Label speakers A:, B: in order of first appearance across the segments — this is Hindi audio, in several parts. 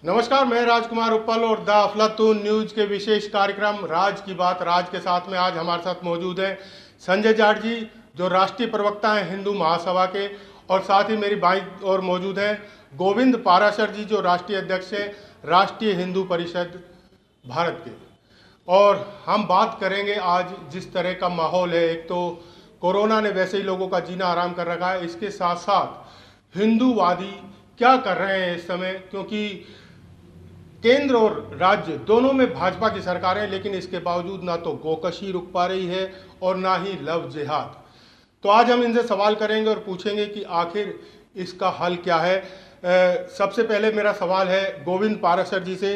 A: नमस्कार, मैं राजकुमार उप्पल और द अफलातून न्यूज के विशेष कार्यक्रम राज की बात राज के साथ में आज हमारे साथ मौजूद हैं संजय जाट जी, जो राष्ट्रीय प्रवक्ता हैं हिंदू महासभा के, और साथ ही मेरी बाईं ओर मौजूद हैं गोविंद पाराशर जी, जो राष्ट्रीय अध्यक्ष हैं राष्ट्रीय हिंदू परिषद भारत के। और हम बात करेंगे आज जिस तरह का माहौल है, एक तो कोरोना ने वैसे ही लोगों का जीना आराम कर रखा है, इसके साथ साथ हिंदूवादी क्या कर रहे हैं इस समय, क्योंकि केंद्र और राज्य दोनों में भाजपा की सरकार है, लेकिन इसके बावजूद ना तो गोकशी रुक पा रही है और ना ही लव जिहाद। तो आज हम इनसे सवाल करेंगे और पूछेंगे कि आखिर इसका हल क्या है। सबसे पहले मेरा सवाल है गोविंद पाराशर जी से।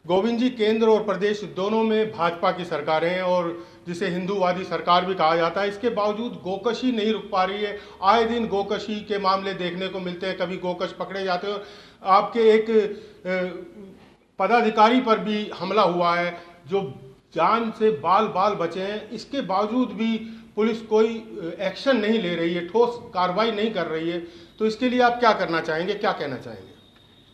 A: गोविंद जी, केंद्र और प्रदेश दोनों में भाजपा की सरकारें हैं और जिसे हिंदूवादी सरकार भी कहा जाता है, इसके बावजूद गोकशी नहीं रुक पा रही है। आए दिन गोकशी के मामले देखने को मिलते हैं, कभी गोकश पकड़े जाते हो। आपके एक पदाधिकारी पर भी हमला हुआ है जो जान से बाल बाल बचे हैं, इसके बावजूद भी पुलिस कोई एक्शन नहीं ले रही है, ठोस कार्रवाई नहीं कर रही है। तो इसके लिए आप क्या करना चाहेंगे, क्या कहना चाहेंगे?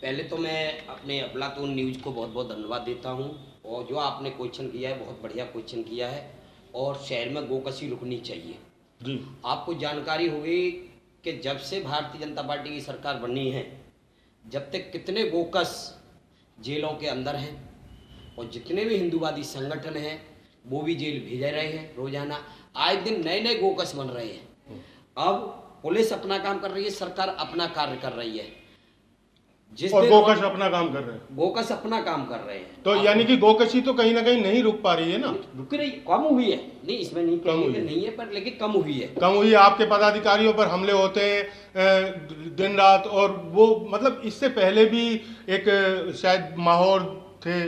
B: पहले तो मैं अपने अफलातून न्यूज को बहुत बहुत धन्यवाद देता हूं, और जो आपने क्वेश्चन किया है बहुत बढ़िया क्वेश्चन किया है। और शहर में गोकशी रुकनी चाहिए
A: जी।
B: आपको जानकारी होगी कि जब से भारतीय जनता पार्टी की सरकार बनी है, जब तक कितने गोकश जेलों के अंदर हैं, और जितने भी हिंदूवादी संगठन हैं वो भी जेल भेजे रहे हैं। रोजाना आए दिन नए नए गोकश बन रहे हैं। अब पुलिस अपना काम कर रही है, सरकार अपना कार्य कर रही है।
A: और गोकश अपना काम कर रहे हैं,
B: गोकश अपना काम कर रहे हैं।
A: तो यानी कि गोकशी तो कहीं ना कहीं नहीं रुक पा रही है ना?
B: रुक रही, कम हुई है। नहीं, इसमें नहीं कम हुई नहीं है, पर लेकिन कम हुई है।
A: कम हुई है। आपके पदाधिकारियों पर हमले होते हैं दिन रात, और वो मतलब इससे पहले भी एक शायद माहौर थे,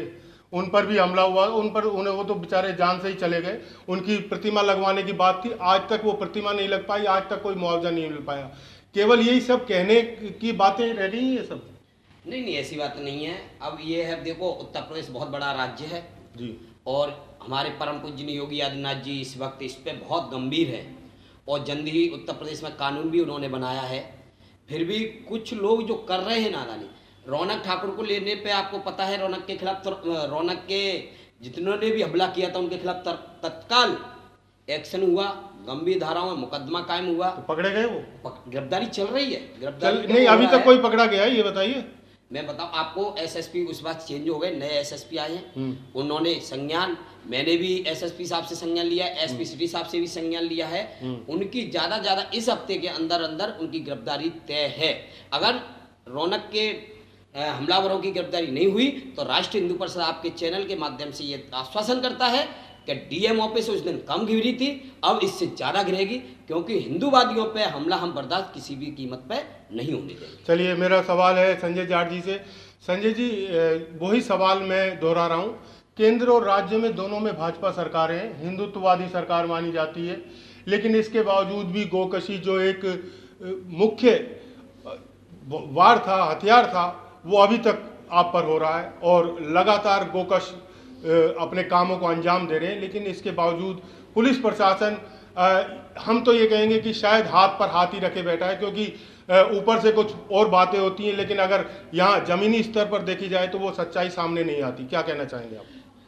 A: उन पर भी हमला हुआ, उन पर उन्हें वो तो बेचारे जान से ही चले गए। उनकी प्रतिमा लगवाने की बात थी, आज तक वो प्रतिमा नहीं लग पाई, आज तक कोई मुआवजा नहीं मिल पाया। केवल यही सब कहने की बातें रह गई है सब?
B: नहीं, ऐसी बात नहीं है। अब ये है, देखो उत्तर प्रदेश बहुत बड़ा राज्य है
A: जी,
B: और हमारे परम पूज्य योगी आदित्यनाथ जी इस वक्त इस पे बहुत गंभीर है, और जल्द ही उत्तर प्रदेश में कानून भी उन्होंने बनाया है। फिर भी कुछ लोग जो कर रहे हैं नादानी, रौनक ठाकुर को लेने पे आपको पता है, रौनक के खिलाफ रौनक के जितने भी हमला किया था उनके खिलाफ तत्काल एक्शन हुआ, गंभीर धाराओं में मुकदमा कायम हुआ। तो
A: पकड़े गए? वो
B: गिरफ्तारी चल रही है। गिरफ्तारी
A: नहीं, अभी तक कोई पकड़ा गया है, ये बताइए।
B: मैं बताऊं आपको, एसएसपी उस बात चेंज हो गए, नए एसएसपी आए हैं, उन्होंने संज्ञान, मैंने भी एसएसपी साहब से संज्ञान लिया है, एसपी सिटी साहब से भी संज्ञान लिया है। उनकी ज्यादा इस हफ्ते के अंदर अंदर उनकी गिरफ्तारी तय है। अगर रौनक के हमलावरों की गिरफ्तारी नहीं हुई तो राष्ट्रीय हिंदू परिषद आपके चैनल के माध्यम से ये आश्वासन करता है कि डीएम ऑफिस उस दिन कम गिरी थी, अब इससे ज्यादा गिरेगी, क्योंकि हिंदूवादियों पे हमला हम बर्दाश्त किसी भी कीमत पे नहीं होने देंगे।
A: चलिए, मेरा सवाल है संजय जाट जी से। संजय जी, वही सवाल मैं दोहरा रहा हूँ। केंद्र और राज्य में दोनों में भाजपा सरकारें हैं, हिंदुत्ववादी सरकार मानी जाती है, लेकिन इसके बावजूद भी गोकशी जो एक मुख्य वार था, हथियार था, वो अभी तक आप पर हो रहा है, और लगातार गोकश अपने कामों को अंजाम दे रहे हैं। लेकिन इसके बावजूद पुलिस प्रशासन, हम तो ये कहेंगे कि शायद हाथ पर हाथ ही रखे बैठा है, क्योंकि ऊपर से कुछ और बातें होती हैं, लेकिन अगर यहाँ जमीनी स्तर पर देखी जाए तो वो सच्चाई सामने नहीं आती। क्या कहना चाहेंगे आप?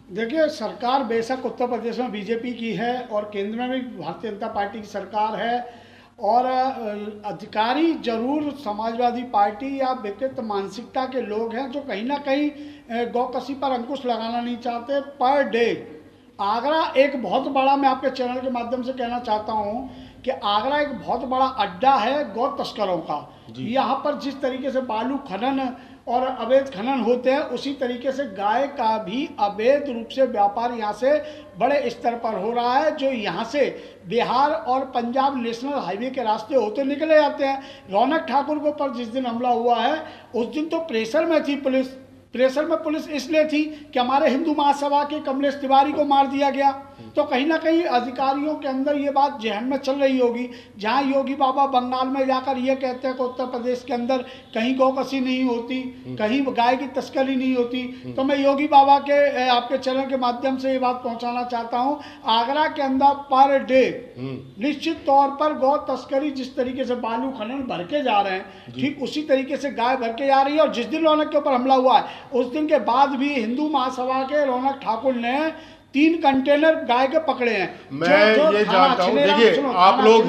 C: देखिए, सरकार बेशक उत्तर प्रदेश में बीजेपी की है और केंद्र में भी भारतीय जनता पार्टी की सरकार है, और अधिकारी जरूर समाजवादी पार्टी या विकृत मानसिकता के लोग हैं जो कहीं ना कहीं गौकशी पर अंकुश लगाना नहीं चाहते। पर डे आगरा एक बहुत बड़ा, मैं आपके चैनल के माध्यम से कहना चाहता हूं कि आगरा एक बहुत बड़ा अड्डा है गौ तस्करों का। यहाँ पर जिस तरीके से बालू खनन और अवैध खनन होते हैं, उसी तरीके से गाय का भी अवैध रूप से व्यापार यहाँ से बड़े स्तर पर हो रहा है, जो यहाँ से बिहार और पंजाब नेशनल हाईवे के रास्ते होते निकले जाते हैं। रौनक ठाकुर को पर जिस दिन हमला हुआ है, उस दिन तो प्रेशर में थी पुलिस। प्रेशर में पुलिस इसलिए थी कि हमारे हिंदू महासभा के कमलेश तिवारी को मार दिया गया। तो कहीं ना कहीं अधिकारियों के अंदर ये बात जहन में चल रही होगी। जहाँ योगी बाबा बंगाल में जाकर ये कहते हैं कि उत्तर प्रदेश के अंदर कहीं गौकसी नहीं होती, कहीं गाय की तस्करी नहीं होती, तो मैं योगी बाबा के आपके चैनल के माध्यम से ये बात पहुंचाना चाहता हूं, आगरा के अंदर पर डे निश्चित तौर पर गौ तस्करी जिस तरीके से बालू खनन भर के जा रहे हैं, ठीक उसी तरीके से गाय भर के जा रही है। और जिस दिन रौनक के ऊपर हमला हुआ है उस दिन के बाद भी हिंदू महासभा के रौनक ठाकुर ने 3 कंटेनर गाय के पकड़े हैं।
A: मैं ये जानता हूँ, देखिए आप लोग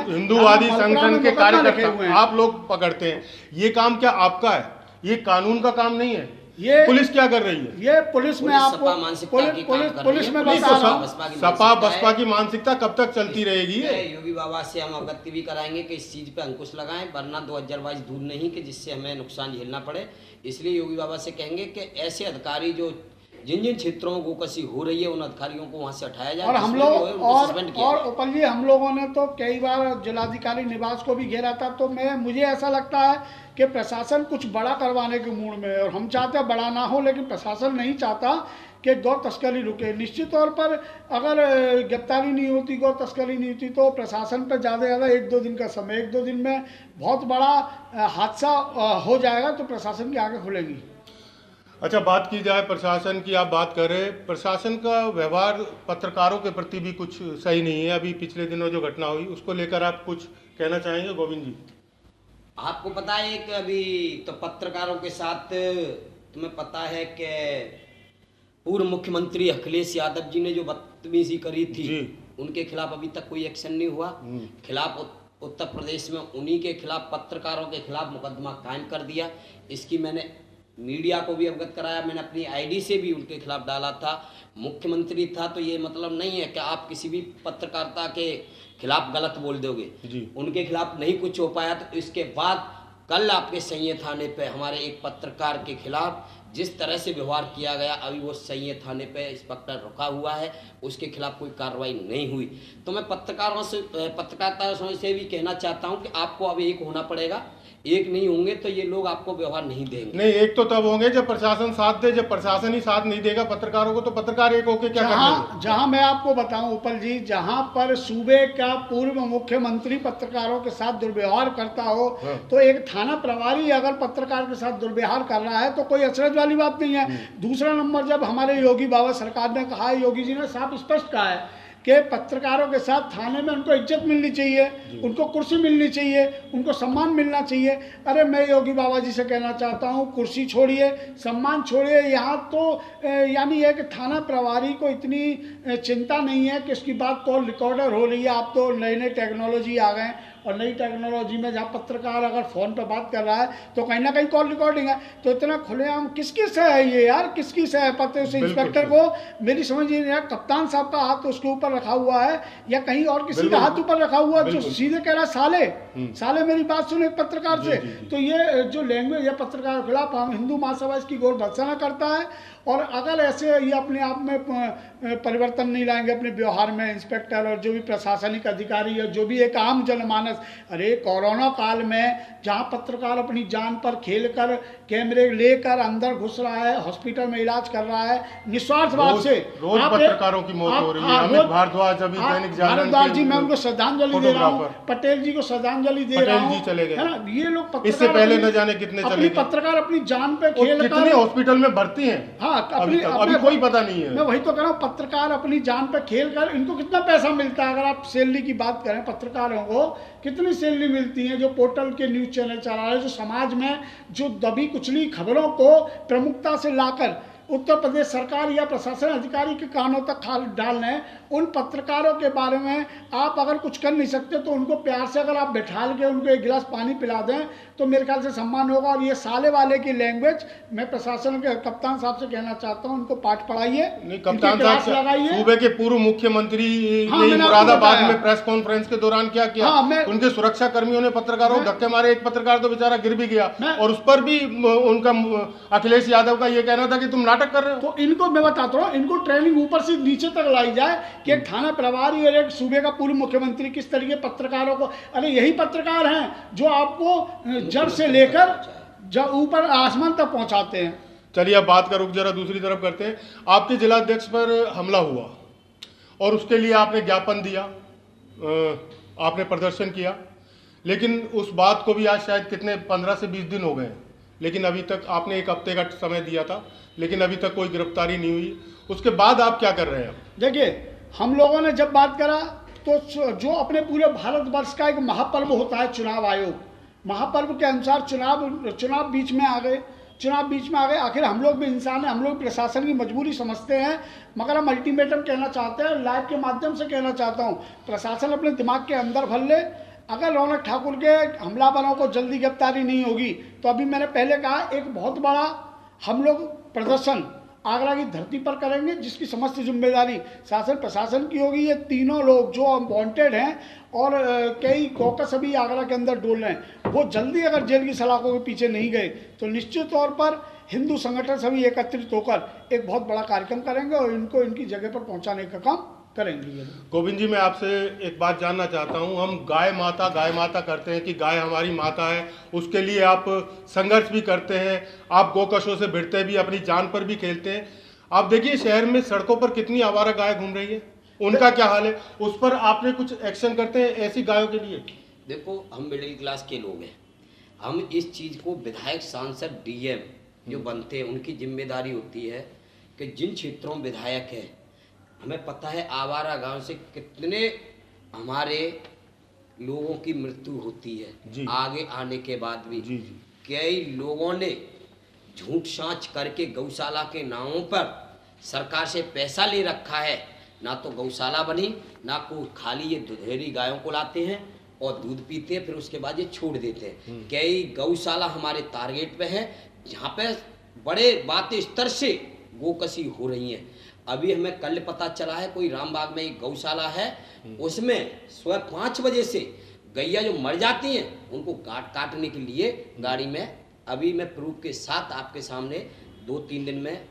A: हिंदूवादी संगठन के कार्यकर्ता, आप लोग पकड़ते हैं, ये काम क्या आपका है? ये कानून का काम नहीं है। ये पुलिस क्या कर रही है?
C: ये पुलिस में आपको पुलिस में बता रहा हूं,
A: सपा बसपा की मानसिकता कब तक चलती रहेगी?
B: योगी बाबा से हम अवगत भी कराएंगे कि इस चीज पे अंकुश लगाएं, वरना 2022 दूर नहीं कि जिससे हमें नुकसान झेलना पड़े। इसलिए योगी बाबा से कहेंगे कि ऐसे अधिकारी जो जिन जिन क्षेत्रों में गोकसी हो रही है उन अधिकारियों को वहां से हटाया जाए।
C: और हम लोग और ऊपर जी हम लोगों ने तो कई बार जिलाधिकारी निवास को भी घेरा था। तो मुझे ऐसा लगता है कि प्रशासन कुछ बड़ा करवाने के मूड में है, और हम चाहते हैं बड़ा ना हो, लेकिन प्रशासन नहीं चाहता कि गौ तस्करी रुके। निश्चित तौर पर अगर गिरफ्तारी नहीं होती, गौ तस्करी नहीं होती, तो प्रशासन पर ज़्यादा से ज़्यादा 1-2 दिन का समय, 1-2 दिन में बहुत बड़ा हादसा हो जाएगा, तो प्रशासन की आंखें खुलेंगी।
A: अच्छा, बात की जाए प्रशासन की, आप बात कर रहे, प्रशासन का व्यवहार पत्रकारों के प्रति भी कुछ सही नहीं है। अभी पिछले दिनों जो घटना हुई उसको लेकर आप कुछ कहना चाहेंगे गोविंद जी?
B: आपको पता है कि अभी तो पत्रकारों के साथ तुम्हें पता है कि पूर्व मुख्यमंत्री अखिलेश यादव जी ने जो बदतमीजी करी थी, उनके खिलाफ अभी तक कोई एक्शन नहीं हुआ। खिलाफ उत्तर प्रदेश में उन्हीं के खिलाफ, पत्रकारों के खिलाफ मुकदमा कायम कर दिया। इसकी मैंने मीडिया को भी अवगत कराया, मैंने अपनी आईडी से भी उनके खिलाफ डाला था। मुख्यमंत्री था तो ये मतलब नहीं है कि आप किसी भी पत्रकारिता के खिलाफ गलत बोल दोगे। उनके खिलाफ नहीं कुछ हो पाया, तो इसके बाद कल आपके सैये थाने पे हमारे एक पत्रकार के खिलाफ जिस तरह से व्यवहार किया गया, अभी वो सैये थाने पे इंस्पेक्टर रुका हुआ है, उसके खिलाफ कोई कार्रवाई नहीं हुई। तो मैं पत्रकारिता से भी कहना चाहता हूं कि आपको अब एक होना पड़ेगा। एक नहीं होंगे तो ये लोग आपको व्यवहार नहीं देंगे।
A: नहीं, एक तो तब होंगे जब प्रशासन साथ दे। जब प्रशासन ही साथ नहीं देगा पत्रकारों को, तो पत्रकार एक होके क्या करेंगे?
C: जहां मैं आपको बताऊं उपल जी, जहां पर सूबे का पूर्व मुख्यमंत्री पत्रकारों के साथ दुर्व्यवहार करता हो, तो एक थाना प्रभारी अगर पत्रकार के साथ दुर्व्यवहार कर रहा है तो कोई अचरज वाली बात नहीं है। दूसरा नंबर, जब हमारे योगी बाबा सरकार ने कहा है, योगी जी ने साफ स्पष्ट कहा है कि पत्रकारों के साथ थाने में उनको इज्जत मिलनी चाहिए, उनको कुर्सी मिलनी चाहिए, उनको सम्मान मिलना चाहिए। अरे मैं योगी बाबा जी से कहना चाहता हूँ, कुर्सी छोड़िए, सम्मान छोड़िए। यहाँ तो यानी है कि थाना प्रभारी को इतनी चिंता नहीं है कि उसकी बात कॉल रिकॉर्डर हो रही है। आप तो नई नई टेक्नोलॉजी आ गए, और नई टेक्नोलॉजी में जहाँ पत्रकार अगर फ़ोन पर बात कर रहा है तो कहीं ना कहीं कॉल रिकॉर्डिंग है। तो इतना खुलेआम किसकी से है ये यार? किसकी से है? पता है उस इंस्पेक्टर को मेरी समझ नहीं है, कप्तान साहब का हाथ उसके ऊपर रखा हुआ है या कहीं और किसी का हाथ ऊपर रखा हुआ है, जो सीधे कह रहा है साले मेरी बात सुने पत्रकार से। तो ये जो लैंग्वेज है पत्रकार के खिलाफ, हम हिंदू महासभा इसकी घोर भर्त्सना करता है। और अगर ऐसे ये अपने आप में परिवर्तन नहीं लाएंगे अपने व्यवहार में, इंस्पेक्टर और जो भी प्रशासनिक अधिकारी है, जो भी एक आम जनमानस, अरे कोरोना काल में जहां पत्रकार अपनी जान पर खेलकर कैमरे लेकर अंदर घुस रहा है, हॉस्पिटल में इलाज कर रहा है निस्वार्थ भाव से,
A: रोज पत्रकारों की मौत हो रही है। अमित भारद्वाज अभी दैनिक जागरण
C: जी, मैं उनको श्रद्धांजलि दे रहा हूँ, पटेल जी को श्रद्धांजलि दे रहा हूँ,
A: चले गए,
C: है ना। ये लोग
A: इससे पहले न जाने कितने चले गए।
C: पत्रकार अपनी जान पे खेल
A: कितने हॉस्पिटल में भर्ती हैं, अभी कोई पता नहीं है।
C: मैं वही तो कह रहा हूँ, पत्रकार अपनी जान पे खेल कर, इनको कितना पैसा मिलता है? अगर आप सैलरी की बात करें, पत्रकारों को कितनी सैलरी मिलती है? जो पोर्टल के न्यूज़ चैनल चला रहे हैं, जो समाज में जो दबी कुचली खबरों को प्रमुखता से लाकर उत्तर प्रदेश सरकार या प्रशासन अधिकारी के कानों तक डालना है, उन पत्रकारों के बारे में आप अगर कुछ कर नहीं सकते तो उनको प्यार से अगर आप बैठाल के उनको एक गिलास पानी पिला दें तो मेरे ख्याल से सम्मान होगा। और ये साले वाले की लैंग्वेज मैं प्रशासन के कप्तान साहब से कहना चाहता हूँ, उनको पाठ पढ़ाइए,
A: कप्तान साहब लगाइए। सूबे के पूर्व मुख्यमंत्री ने मुरादाबाद में प्रेस कॉन्फ्रेंस के दौरान क्या किया, उनके सुरक्षा कर्मियों ने पत्रकारों को धक्के मारे, एक पत्रकार तो बेचारा गिर भी गया, और उस पर भी उनका अखिलेश यादव का ये कहना था कि तुम नाटक कर रहे हो।
C: तो इनको मैं बताता हूँ, इनको ट्रेनिंग ऊपर से नीचे तक लाई जाए कि एक थाना प्रभारी और एक सूबे का पूर्व मुख्यमंत्री किस तरीके पत्रकारों को, अरे यही पत्रकार हैं जो आपको जड़ से लेकर जब ऊपर आसमान तक पहुंचाते हैं।
A: चलिए अब बात करो जरा दूसरी तरफ करते हैं। आपके जिलाध्यक्ष पर हमला हुआ और उसके लिए आपने ज्ञापन दिया, आपने प्रदर्शन किया, लेकिन उस बात को भी आज शायद कितने 15 से 20 दिन हो गए हैं, लेकिन अभी तक आपने 1 हफ्ते का समय दिया था, लेकिन अभी तक कोई गिरफ्तारी नहीं हुई। उसके बाद आप क्या कर रहे हैं?
C: देखिए, हम लोगों ने जब बात करा तो जो अपने पूरे भारतवर्ष का एक महापर्व होता है चुनाव आयोग, महापर्व के अनुसार चुनाव बीच में आ गए, आखिर हम लोग भी इंसान हैं, हम लोग प्रशासन की मजबूरी समझते हैं, मगर हम अल्टीमेटम कहना चाहते हैं, लाइव के माध्यम से कहना चाहता हूं, प्रशासन अपने दिमाग के अंदर भर ले। अगर रौनक ठाकुर के हमलावरों को जल्दी गिरफ्तारी नहीं होगी तो अभी मैंने पहले कहा एक बहुत बड़ा हम लोग प्रदर्शन आगरा की धरती पर करेंगे, जिसकी समस्त जिम्मेदारी शासन प्रशासन की होगी। ये तीनों लोग जो वांटेड हैं और कई कॉकस अभी आगरा के अंदर डोल रहे हैं, वो जल्दी अगर जेल की सलाखों के पीछे नहीं गए तो निश्चित तौर पर हिंदू संगठन सभी एकत्रित होकर एक बहुत बड़ा कार्यक्रम करेंगे और इनको इनकी जगह पर पहुंचाने का काम करेंगे।
A: गोविंद जी, मैं आपसे एक बात जानना चाहता हूं, हम गाय माता करते हैं कि गाय हमारी माता है, उसके लिए आप संघर्ष भी करते हैं, आप गोकशों से भिड़ते भी, अपनी जान पर भी खेलते हैं। आप देखिए शहर में सड़कों पर कितनी आवारा गाय घूम रही है, उनका क्या हाल है, उस पर आपने कुछ एक्शन करते हैं ऐसी गायों के लिए?
B: देखो, हम मिडिल क्लास के लोग हैं, हम इस चीज़ को विधायक, सांसद, डीएम जो बनते हैं उनकी जिम्मेदारी होती है कि जिन क्षेत्रों में विधायक है, हमें पता है आवारा गांव से कितने हमारे लोगों की मृत्यु होती है आगे आने के बाद भी। कई लोगों ने झूठ साँच करके गौशाला के नामों पर सरकार से पैसा ले रखा है, ना तो गौशाला बनी, ना कोई, खाली ये दुधेरी गायों को लाते हैं और दूध पीते हैं, फिर उसके बाद ये छोड़ देते हैं। कई गौशाला हमारे टारगेट पे है जहाँ पे बड़े बातें स्तर से गोकशी हो रही हैं। अभी हमें कल पता चला है कोई रामबाग में एक गौशाला है, उसमें सुबह 5 बजे से गैया जो मर जाती हैं उनको काटने के लिए गाड़ी में, अभी मैं प्रूफ के साथ आपके सामने 2-3 दिन में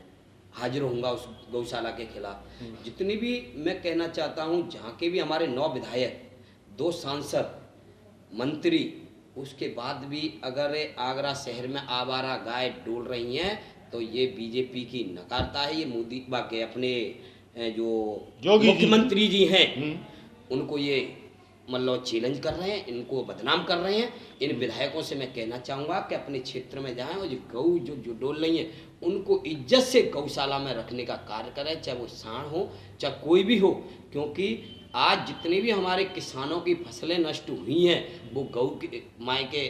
B: हाजिर होऊंगा उस गौशाला के खिलाफ। जितनी भी मैं कहना चाहता हूं, जहाँ के भी हमारे 9 विधायक, 2 सांसद, मंत्री, उसके बाद भी अगर आगरा शहर में आवारा गाय डोल रही हैं तो ये बीजेपी की नकारता है। ये मोदी के अपने जो मुख्यमंत्री जी हैं उनको ये मतलब चैलेंज कर रहे हैं, इनको बदनाम कर रहे हैं। इन विधायकों से मैं कहना चाहूँगा कि अपने क्षेत्र में जाएं और जो गऊ जो डोल रही हैं उनको इज्जत से गौशाला में रखने का कार्य करें, चाहे वो सांड हो चाहे कोई भी हो, क्योंकि आज जितने भी हमारे किसानों की फसलें नष्ट हुई हैं वो गऊ के माई के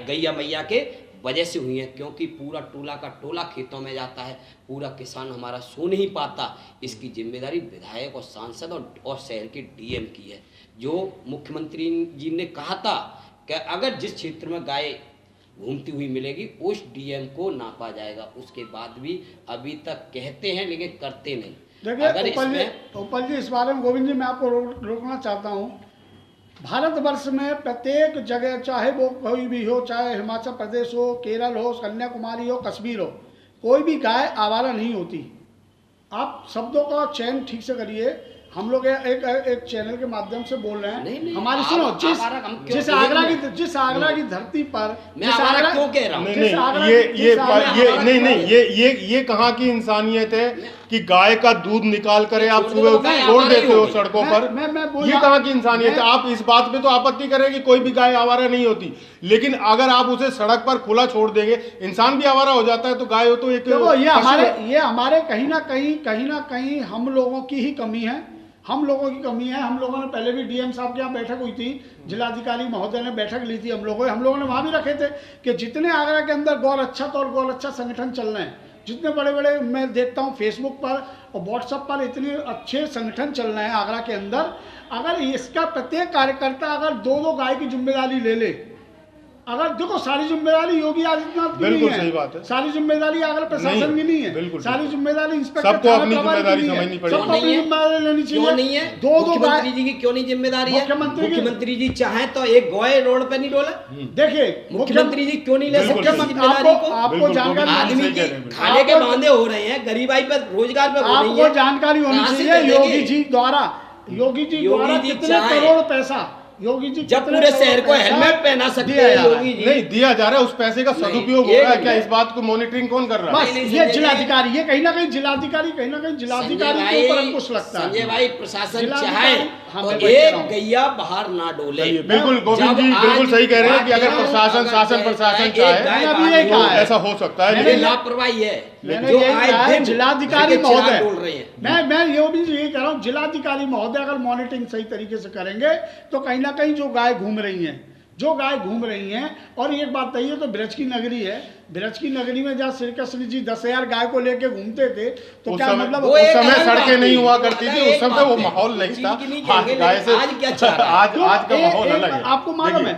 B: गैया मैया के वजह से हुई है, क्योंकि पूरा टोला का टोला खेतों में जाता है, पूरा किसान हमारा सो नहीं पाता। इसकी जिम्मेदारी विधायक और सांसद और शहर के डीएम की है। जो मुख्यमंत्री जी ने कहा था कि अगर जिस क्षेत्र में गाय घूमती हुई मिलेगी उस डीएम को नापा जाएगा, उसके बाद भी अभी तक कहते हैं लेकिन करते नहीं।
C: देखिए उपल जी, इस बारे में गोविंद जी मैं आपको रोकना चाहता हूँ। भारतवर्ष में प्रत्येक जगह, चाहे वो कोई भी हो, चाहे हिमाचल प्रदेश हो, केरल हो, कन्याकुमारी हो, कश्मीर हो, कोई भी गाय आवारा नहीं होती। आप शब्दों का चयन ठीक से करिए। हम लोग एक चैनल के माध्यम से बोल रहे हैं,
B: नहीं,
C: हमारी सुनो, जिस आगरा की धरती पर
B: मैं आवारा क्यों कह रहा हूँ?
A: ये कहाँ की इंसानियत है कि गाय का दूध निकाल कर आप सुबह छोड़ देते हो सड़कों पर? ये कहाँ की इंसानियत है? आप इस बात पे तो आपत्ति करें कि कोई भी गाय आवारा नहीं होती, लेकिन अगर आप उसे सड़क पर खुला छोड़ देंगे, इंसान भी आवारा हो जाता है तो गाय हो तो एक
C: ये हमारे कहीं ना कहीं हम लोगों की ही कमी है, हम लोगों की कमी है। हम लोगों ने पहले भी डीएम साहब के यहाँ बैठक हुई थी, जिलाधिकारी महोदय ने बैठक ली थी हम लोगों ने वहाँ भी रखे थे कि जितने आगरा के अंदर गौर अच्छा संगठन चल रहे हैं, जितने बड़े बड़े मैं देखता हूँ फेसबुक पर और व्हाट्सएप पर इतने अच्छे संगठन चल रहे हैं आगरा के अंदर, अगर इसका प्रत्येक कार्यकर्ता अगर 2-2 गाय की जिम्मेदारी ले ले, अगर देखो सारी जिम्मेदारी योगी आदित्यनाथ की नहीं है, सही बात है, सारी जिम्मेदारी अगर प्रशासन की नहीं है, सारी जिम्मेदारी इंस्पेक्टर
A: सबको अपनी जिम्मेदारी समझनी पड़ेगी,
C: सबको अपनी जिम्मेदारी लेनी चाहिए।
B: क्यों नहीं है? मुख्यमंत्री जी की क्यों नहीं जिम्मेदारी है? मुख्यमंत्री जी चाहे तो एक गाय रोड पे नहीं डोले।
C: देखिए
B: मुख्यमंत्री जी क्यों नहीं ले सकते जिम्मेदारी को?
C: आपको जानकारी,
B: आदमी के खाने के बांधे हो रहे हैं, गरीबाई पर, रोजगार पे,
C: आपको जानकारी होनी चाहिए योगी जी द्वारा कितने करोड़ पैसा योगी जी
B: जब पूरे शहर को हेलमेट पहना सकते हैं योगी जी।
A: नहीं दिया जा रहा है, उस पैसे का सदुपयोग हो रहा है क्या? इस बात को मॉनिटरिंग कौन कर रहा है?
C: बस ये जिलाधिकारी, ये कहीं ना कहीं जिलाधिकारी के ऊपर अंकुश लगता है।
B: संजय भाई, प्रशासन चाहे तो
C: मैं
B: एक गैया बाहर ना डोले।
A: बिल्कुल गोविंद जी बिल्कुल सही कह रहे हैं कि अगर प्रशासन शासन चाहे ऐसा हो सकता है,
B: लेकिन लापरवाही है।
C: जो आए जिलाधिकारी महोदय, मैं ये भी यही कह रहा हूँ, जिलाधिकारी महोदय अगर मॉनिटरिंग सही तरीके से करेंगे तो कहीं ना कहीं जो गाय घूम रही हैं, और एक बात कही तो ब्रज की नगरी है, ब्रज की नगरी में जहाँ श्री कृष्ण जी 10,000 गाय को लेके घूमते थे तो क्या मतलब
A: उस समय सड़कें नहीं हुआ करती थी, उस समय वो माहौल नहीं था। आज गाय से
B: आज क्या चाह रहा है?
A: आज का माहौल अलग है।
C: आपको मालूम है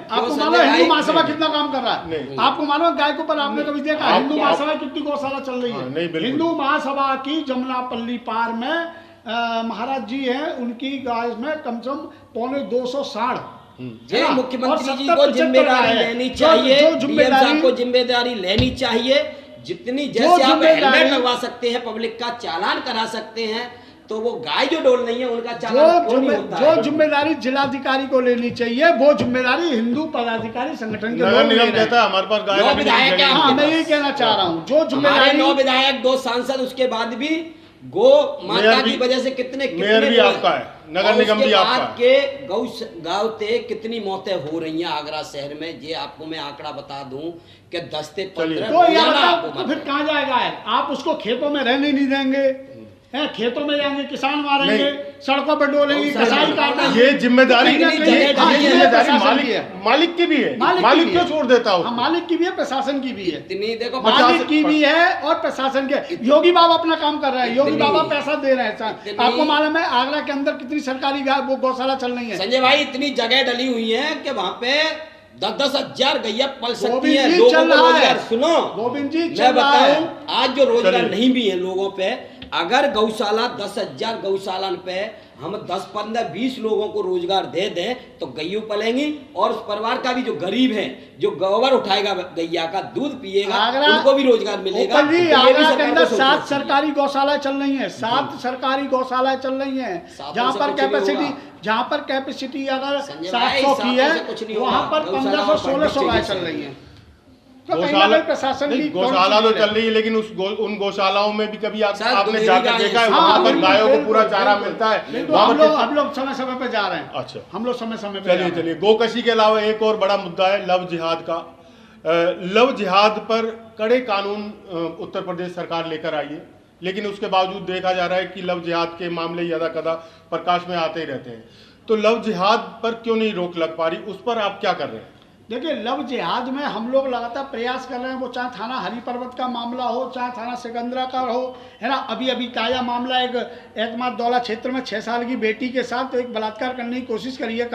C: हिंदू महासभा कितना काम कर रहा है? आपको मालूम है गाय के ऊपर आपने कभी देखा हिंदू महासभा कितनी गौशाला चल रही है? हिंदू महासभा की जमुनापल्ली पार में महाराज जी हैं, उनकी गाय में कम से कम 250 साढ़।
B: मुख्यमंत्री जी को जिम्मेदारी लेनी चाहिए, डीएम साहब को जिम्मेदारी लेनी चाहिए। जितनी जैसे आप हेलमेट लगवा सकते हैं, पब्लिक का चालान करा सकते हैं, तो वो गाय जो डोल नहीं है उनका चालान क्यों नहीं होता है?
C: जो जिम्मेदारी जिलाधिकारी को लेनी चाहिए वो जिम्मेदारी हिंदू पदाधिकारी संगठन के
A: नगर निगम कहता है हमारे पास गाय
B: विधायक है।
C: हाँ, मैं यही कहना चाह रहा हूँ, जो जिम्मेदारी
B: 9 विधायक 2 सांसद, उसके बाद भी गो माता की वजह से कितने
A: मेयर भी आपका है, नगर निगम भी आपका है।
B: के गाँव से कितनी मौतें हो रही हैं आगरा शहर में, ये आपको मैं आंकड़ा बता दूं कि 10 से 15
C: तो फिर कहाँ जाएगा है? आप उसको खेतों में रहने नहीं देंगे, खेतों में जाएंगे, किसान मारेंगे, सड़कों पर डोलेंगे, कसाई काटेंगे।
A: ये जिम्मेदारी मालिक की भी है, मालिक क्यों छोड़ देता हूँ?
C: मालिक की भी है, प्रशासन की भी है,
B: देखो
C: मालिक की भी है और प्रशासन की। योगी बाबा अपना काम कर रहे हैं, योगी बाबा पैसा दे रहे हैं। आपको मालूम है आगरा के अंदर कितनी सरकारी वो गौशाला चल रही है?
B: संजय भाई, इतनी जगह डली हुई है कि वहाँ पे 10-10 हजार गैया पल सकती है। लोगों को रोजगार, सुनो
C: गोविंद जी,
B: मैं बताऊं, आज जो रोजगार नहीं भी है लोगों पे, अगर गौशाला 10,000 गौशाला पे हम 10, 15, 20 लोगों को रोजगार दे दें तो गैयू पलेंगी, और उस परिवार का भी जो गरीब है, जो गोबर उठाएगा, गैया का दूध पिएगा, उनको भी रोजगार मिलेगा।
C: आगरा के अंदर 7 सरकारी गौशाला चल रही है, 7 सरकारी गौशाला चल रही है, जहाँ पर कैपेसिटी अगर 700 की है, वहाँ पर 1500-1600 गाय चल रही है।
A: गौशाला तो चल रही है, लेकिन उन गौशालाओं में भी कभी आपने जाकर देखा है? वहाँ पर गायों को पूरा चारा मिलता है।
C: हम लोग समय पे जा रहे हैं।
A: अच्छा,
C: हम लोग समय पे
A: चलिए। गोकशी के अलावा एक और बड़ा मुद्दा है लव जिहाद का। लव जिहाद पर कड़े कानून उत्तर प्रदेश सरकार लेकर आई है, लेकिन उसके बावजूद देखा जा रहा है कि लव जिहाद के मामले यदा कदा प्रकाश में आते ही रहते हैं। तो लव जिहाद पर क्यों नहीं रोक लग पा रही? उस पर आप क्या कर रहे हैं?
C: देखिए, लव जिहाद में हम लोग लगातार प्रयास कर रहे हैं, वो चाहे थाना हरी पर्वत का मामला हो, चाहे थाना सिकंदरा का हो, है ना। अभी ताज़ा मामला एक एतमाद दौला क्षेत्र में 6 साल की बेटी के साथ एक बलात्कार करने की कोशिश करी है।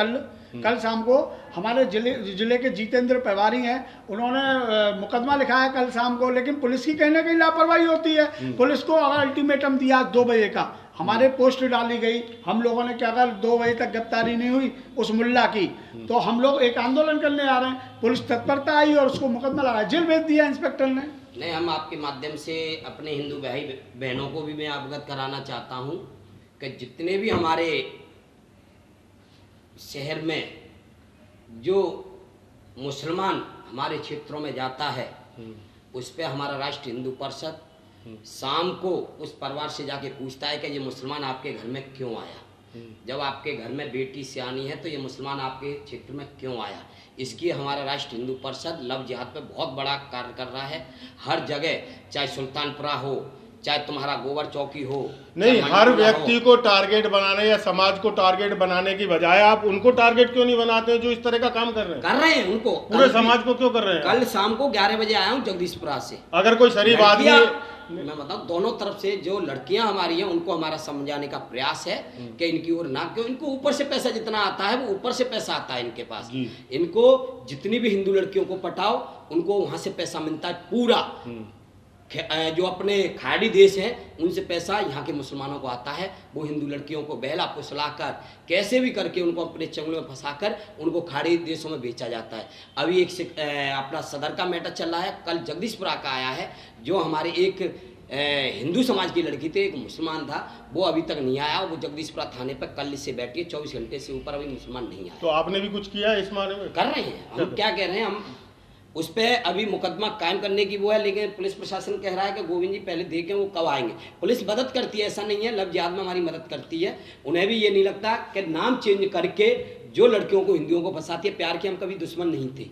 C: कल शाम को हमारे जिले के जितेंद्र पवारी हैं, उन्होंने मुकदमा लिखा है कल शाम को, लेकिन पुलिस की कहीं ना कहीं लापरवाही होती है। पुलिस को अगर अल्टीमेटम दिया 2 बजे का, हमारे पोस्ट डाली गई, हम लोगों ने क्या, अगर 2 बजे तक गिरफ्तारी नहीं हुई उस मुल्ला की, तो हम लोग एक आंदोलन करने आ रहे हैं। पुलिस तत्परता आई और उसको मुकदमा लगा, जेल भेज दिया इंस्पेक्टर ने।
B: नहीं, हम आपके माध्यम से अपने हिंदू भाई बहनों को भी मैं अवगत कराना चाहता हूँ कि जितने भी हमारे शहर में जो मुसलमान हमारे क्षेत्रों में जाता है, उस पर हमारा राष्ट्र हिंदू परिषद शाम को उस परिवार से जाके पूछता है कि ये मुसलमान आपके घर में क्यों आया? जब आपके घर में बेटी सियानी है तो ये मुसलमान आपके क्षेत्र में क्यों आया? इसकी हमारा राष्ट्र हिंदू परिषद लव जिहाद पे बहुत बड़ा कार्य कर रहा है। हर जगह, चाहे सुल्तानपुरा हो, चाहे तुम्हारा गोबर चौकी हो,
A: नहीं, हर व्यक्ति को टारगेट बनाने या समाज को टारगेट बनाने की बजाय आप उनको टारगेट क्यों नहीं बनाते जो इस तरह का काम कर रहे हैं?
B: उनको,
A: पूरे समाज को क्यों कर रहे हैं?
B: कल शाम को 11 बजे आया हूँ जगदीशपुरा से।
A: अगर कोई शरीफ आदमी,
B: मैं बताऊं, दोनों तरफ से जो लड़कियां हमारी हैं उनको हमारा समझाने का प्रयास है कि इनकी ओर ना, क्यों, इनको ऊपर से पैसा जितना आता है वो ऊपर से पैसा आता है इनके पास। इनको जितनी भी हिंदू लड़कियों को पटाओ, उनको वहां से पैसा मिलता है पूरा। जो अपने खाड़ी देश हैं उनसे पैसा यहाँ के मुसलमानों को आता है। वो हिंदू लड़कियों को बहला फुसलाकर कैसे भी करके उनको अपने चंगुल में फंसाकर उनको खाड़ी देशों में बेचा जाता है। अभी एक अपना सदर का मैटर चल रहा है, कल जगदीशपुरा का आया है, जो हमारे एक हिंदू समाज की लड़की थी, एक मुसलमान था, वो अभी तक नहीं आया। वो जगदीशपुरा थाने पर कल से बैठी है, 24 घंटे से ऊपर अभी मुसलमान नहीं आया।
A: तो आपने भी कुछ किया इस मामले में?
B: कर रहे हैं हम, क्या कह रहे हैं हम, उस पर अभी मुकदमा कायम करने की वो है, लेकिन पुलिस प्रशासन कह रहा है कि गोविंद जी पहले देखें वो कब आएंगे। पुलिस मदद करती है, ऐसा नहीं है, लव जिहाद में हमारी मदद करती है। उन्हें भी ये नहीं लगता कि नाम चेंज करके जो लड़कियों को, हिंदुओं को फंसाती है, प्यार के हम कभी दुश्मन नहीं थे,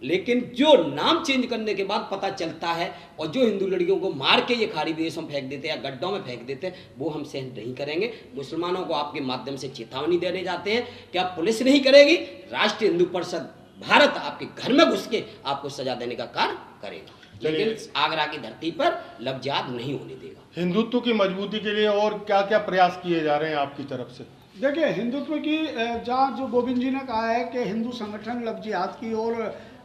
B: लेकिन जो नाम चेंज करने के बाद पता चलता है और जो हिंदू लड़कियों को मार के ये खाड़ी देशों में फेंक देते हैं या गड्ढों में फेंक देते हैं, वो हम सहन नहीं करेंगे। मुसलमानों को आपके माध्यम से चेतावनी देने जाते हैं कि अब पुलिस नहीं करेगी, राष्ट्रीय हिंदू परिषद भारत आपके घर में घुस के आपको सजा देने का कार्य करेगा, लेकिन आगरा की धरती पर लव जिहाद नहीं होने देगा।
A: हिंदुत्व की मजबूती के लिए और क्या क्या प्रयास किए जा रहे हैं आपकी तरफ से?
C: देखिए, हिंदुत्व की जहाँ जो गोविंद जी ने कहा है कि हिंदू संगठन लव जिहाद की ओर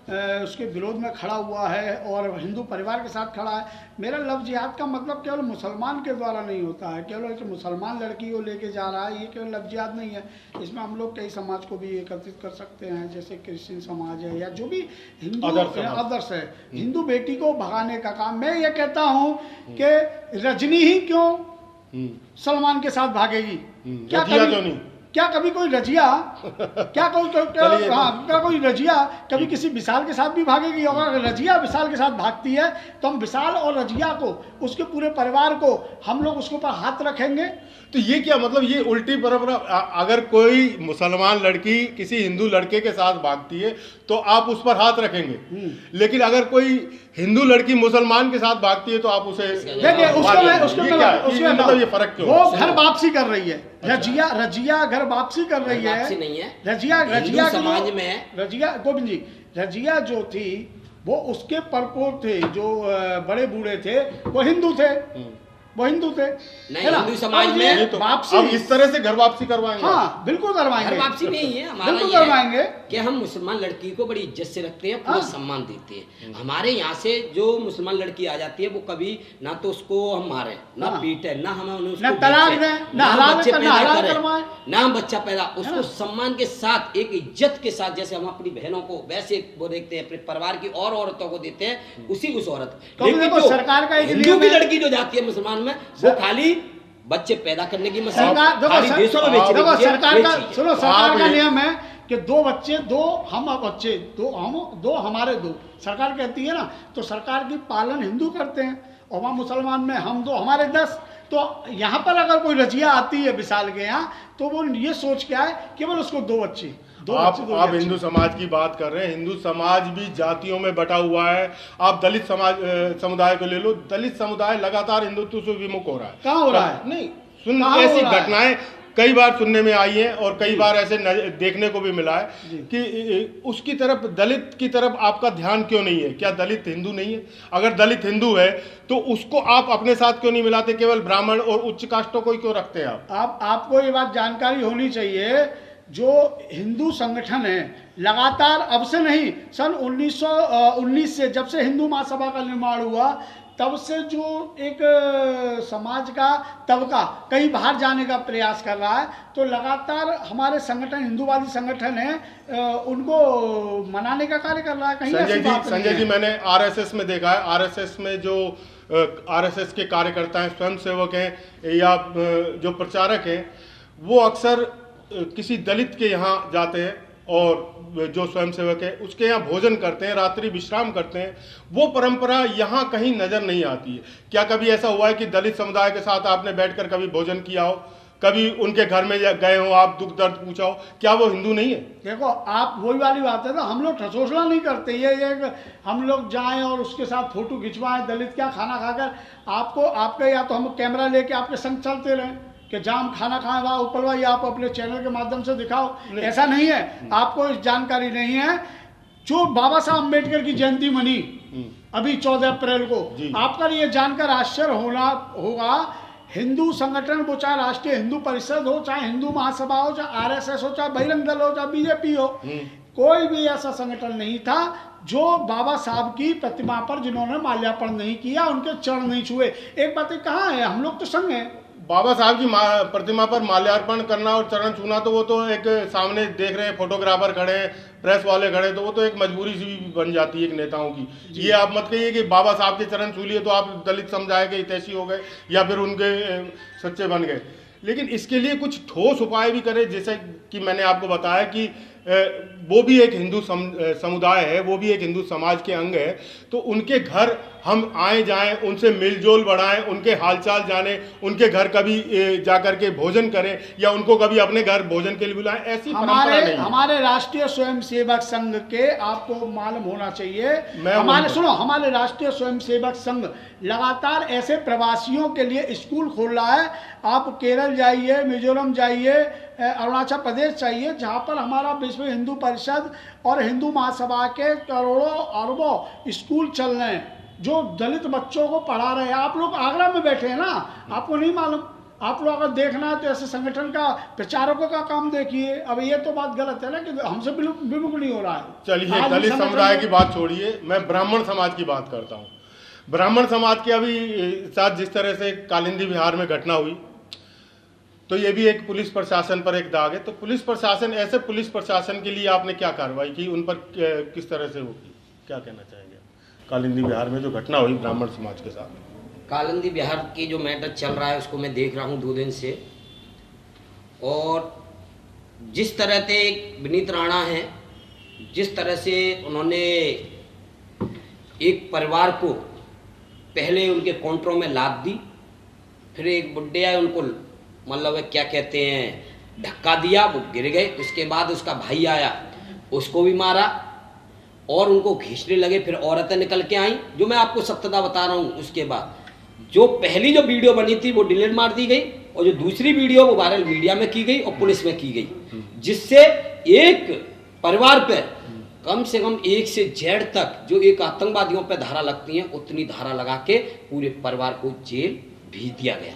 C: उसके विरोध में खड़ा हुआ है और हिंदू परिवार के साथ खड़ा है। मेरा लव जिहाद का मतलब केवल मुसलमान के द्वारा नहीं होता है, केवल एक मुसलमान लड़की को लेके जा रहा है, ये केवल लव जिहाद नहीं है। इसमें हम लोग कई समाज को भी एकत्रित कर सकते हैं, जैसे क्रिश्चियन समाज है या जो भी हिंदू आदर्श है, हिंदू बेटी को भगाने का काम। मैं ये कहता हूँ कि रजनी ही क्यों सलमान के साथ भागेगी? क्या कभी कोई रजिया क्या कोई रजिया कभी किसी विशाल के साथ भी भागेगी? और अगर रजिया विशाल के साथ भागती है तो हम विशाल और रजिया को, उसके पूरे परिवार को, हम लोग उसके ऊपर हाथ रखेंगे?
A: तो ये क्या मतलब, ये उल्टी परंपरा। अगर कोई मुसलमान लड़की किसी हिंदू लड़के के साथ भागती है तो आप उस पर हाथ रखेंगे, लेकिन अगर कोई हिंदू लड़की मुसलमान के साथ भागती है तो आप उसे
C: देखिए, उसमें
A: मतलब ये फर्क क्यों?
C: वो घर वापसी कर रही है, रजिया घर वापसी कर रही है।
B: नहीं है
C: रजिया
B: समाज में,
C: रजिया गोविंद जी, रजिया जो थी वो उसके परपोर थे, जो बड़े बूढ़े थे वो हिंदू थे,
B: नहीं हिंदू समाज में
A: तो वापसी, अब इस तरह से घर वापसी करवाएंगे?
C: हाँ बिल्कुल करवाएंगे।
B: घर वापसी नहीं है हमारा,
C: बिल्कुल करवाएंगे
B: कि हम मुसलमान लड़की को बड़ी इज्जत से रखते हैं, पूरा सम्मान देते हैं। हमारे यहाँ से जो मुसलमान लड़की आ जाती है वो कभी ना तो उसको हम मारे, ना पीटे, ना हम ना हम बच्चा पैदा, उसको सम्मान के साथ, एक इज्जत के साथ, जैसे हम अपनी बहनों को वैसे वो देखते हैं, अपने परिवार की और औरतों को देते हैं, उसी उस औरत।
C: लेकिन सरकार का
B: हिंदू की लड़की जो जाती है मुसलमान में, वो खाली बच्चे पैदा करने की मशीन, देशों में
C: सरकार का, सुनो, सरकार का नियम है कि 2 बच्चे 2 हम बच्चे 2 हम 2 हमारे 2, सरकार कहती है ना। तो सरकार की पालन हिंदू करते हैं और वहाँ मुसलमान में हम 2 हमारे 10। तो यहाँ पर अगर कोई रजिया आती है विशाल के यहाँ, तो वो ये सोच के आए केवल उसको 2 बच्चे।
A: आप हिंदू समाज की बात कर रहे हैं, हिंदू समाज भी जातियों में बटा हुआ है। आप दलित समुदाय को ले लो, दलित समुदाय लगातार हिंदुत्व से विमुख हो रहा है।
C: कहाँ हो रहा है?
A: नहीं, ऐसी घटनाएं कई बार सुनने में आई हैं और कई बार ऐसे देखने को भी मिला है कि उसकी तरफ, दलित की तरफ आपका ध्यान क्यों नहीं है? क्या दलित हिंदू नहीं है? अगर दलित हिंदू है तो उसको आप अपने साथ क्यों नहीं मिलाते? केवल ब्राह्मण और उच्च कास्टों को ही क्यों रखते हैं आप?
C: आपको ये बात जानकारी होनी चाहिए, जो हिंदू संगठन है लगातार, अब से नहीं, सन 1919 से, जब से हिंदू महासभा का निर्माण हुआ, तब से जो एक समाज का तबका कहीं बाहर जाने का प्रयास कर रहा है, तो लगातार हमारे संगठन, हिंदूवादी संगठन है, उनको मनाने का कार्य कर रहा है। कहीं
A: संजय जी, मैंने आरएसएस में देखा है, आरएसएस में जो आरएसएस के कार्यकर्ता हैं, स्वयंसेवक हैं या जो प्रचारक हैं, वो अक्सर किसी दलित के यहाँ जाते हैं और जो स्वयंसेवक है उसके यहाँ भोजन करते हैं, रात्रि विश्राम करते हैं। वो परंपरा यहाँ कहीं नजर नहीं आती है। क्या कभी ऐसा हुआ है कि दलित समुदाय के साथ आपने बैठकर कभी भोजन किया हो, कभी उनके घर में गए हो, आप दुख दर्द पूछा हो? क्या वो हिंदू नहीं है?
C: देखो, आप वही वाली बात है ना, हम लोग ठसोसला नहीं करते। ये हम लोग जाएं और उसके साथ फोटो खिंचवाएं, दलित क्या खाना खाकर आपके, या तो हम कैमरा लेके आपके संग चलते रहें कि जहाँ हम खाना खाएं वहाँ उपलवाइए, आप अपने चैनल के माध्यम से दिखाओ। ऐसा नहीं है, आपको इस जानकारी नहीं है। जो बाबा साहब अम्बेडकर की जयंती मनी अभी 14 अप्रैल को, आपका ये जानकर आश्चर्य होगा, हिंदू संगठन, वो चाहे राष्ट्रीय हिंदू परिषद हो, चाहे हिंदू महासभा हो, चाहे आरएसएस हो, चाहे बजरंग दल हो, चाहे बीजेपी हो, कोई भी ऐसा संगठन नहीं था जो बाबा साहब की प्रतिमा पर जिन्होंने माल्यार्पण नहीं किया, उनके चरण नहीं छुए। एक बात कहाँ है, हम लोग तो संघ हैं,
A: बाबा साहब की प्रतिमा पर माल्यार्पण करना और चरण छूना तो वो तो एक सामने देख रहे हैं, फोटोग्राफर खड़े हैं, प्रेस वाले खड़े हैं, तो वो तो एक मजबूरी सी भी बन जाती है एक नेताओं की। ये आप मत कहिए कि बाबा साहब के चरण छू लिए तो आप दलित समुदाय के हितैषी हो गए या फिर उनके सच्चे बन गए। लेकिन इसके लिए कुछ ठोस उपाय भी करें, जैसे कि मैंने आपको बताया कि वो भी एक हिंदू समुदाय है, वो भी एक हिंदू समाज के अंग है, तो उनके घर हम आए जाएं, उनसे मिलजोल बढ़ाएं, उनके हालचाल जाने, उनके घर कभी जाकर के भोजन करें या उनको कभी अपने घर भोजन के लिए बुलाएं, ऐसी परंपरा नहीं है।
C: हमारे राष्ट्रीय स्वयंसेवक संघ के आपको मालूम होना चाहिए, हमारे राष्ट्रीय स्वयंसेवक संघ लगातार ऐसे प्रवासियों के लिए स्कूल खोल रहा है। आप केरल जाइए, मिजोरम जाइए, अरुणाचल प्रदेश जाइए, जहाँ पर हमारा विश्व हिंदू परिषद और हिंदू महासभा के करोड़ों अरबों स्कूल चल रहे हैं जो दलित बच्चों को पढ़ा रहे हैं। आप लोग आगरा में बैठे हैं ना, आपको नहीं मालूम? आप लोग अगर देखना है तो ऐसे संगठन का प्रचारकों का काम देखिए। अब ये तो बात गलत है ना कि हमसे विमुख नहीं हो रहा है।
A: चलिए दलित समुदाय की बात छोड़िए, मैं ब्राह्मण समाज की बात करता हूँ। ब्राह्मण समाज के अभी साथ जिस तरह से कालिंदी बिहार में घटना हुई, तो ये भी एक पुलिस प्रशासन पर एक दाग है। तो पुलिस प्रशासन, ऐसे पुलिस प्रशासन के लिए आपने क्या कार्रवाई की, उन पर किस तरह से होगी, क्या कहना चाहेंगे? कालिंदी बिहार में जो घटना हुई ब्राह्मण समाज के साथ,
B: कालिंदी बिहार की जो मैटर चल रहा है उसको मैं देख रहा हूँ 2 दिन से, और जिस तरह से विनीत राणा हैं, जिस तरह से उन्होंने एक परिवार को पहले उनके काउंटरों में लाद दी, फिर एक बुड्ढे आए उनको मतलब क्या कहते हैं धक्का दिया, वो गिर गए, उसके बाद उसका भाई आया उसको भी मारा और उनको खींचने लगे, फिर औरतें निकल के आई, जो मैं आपको सत्यता बता रहा हूँ। उसके बाद जो पहली जो वीडियो बनी थी वो डिलीट मार दी गई और जो दूसरी वीडियो वो वायरल मीडिया में की गई और पुलिस में की गई, जिससे एक परिवार पर कम से कम 1 से Z तक जो एक आतंकवादियों पर धारा लगती है उतनी धारा लगा के पूरे परिवार को जेल भेज दिया गया।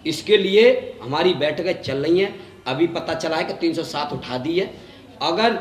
B: इसके लिए हमारी बैठकें चल रही हैं। अभी पता चला है कि 307 उठा दी है। अगर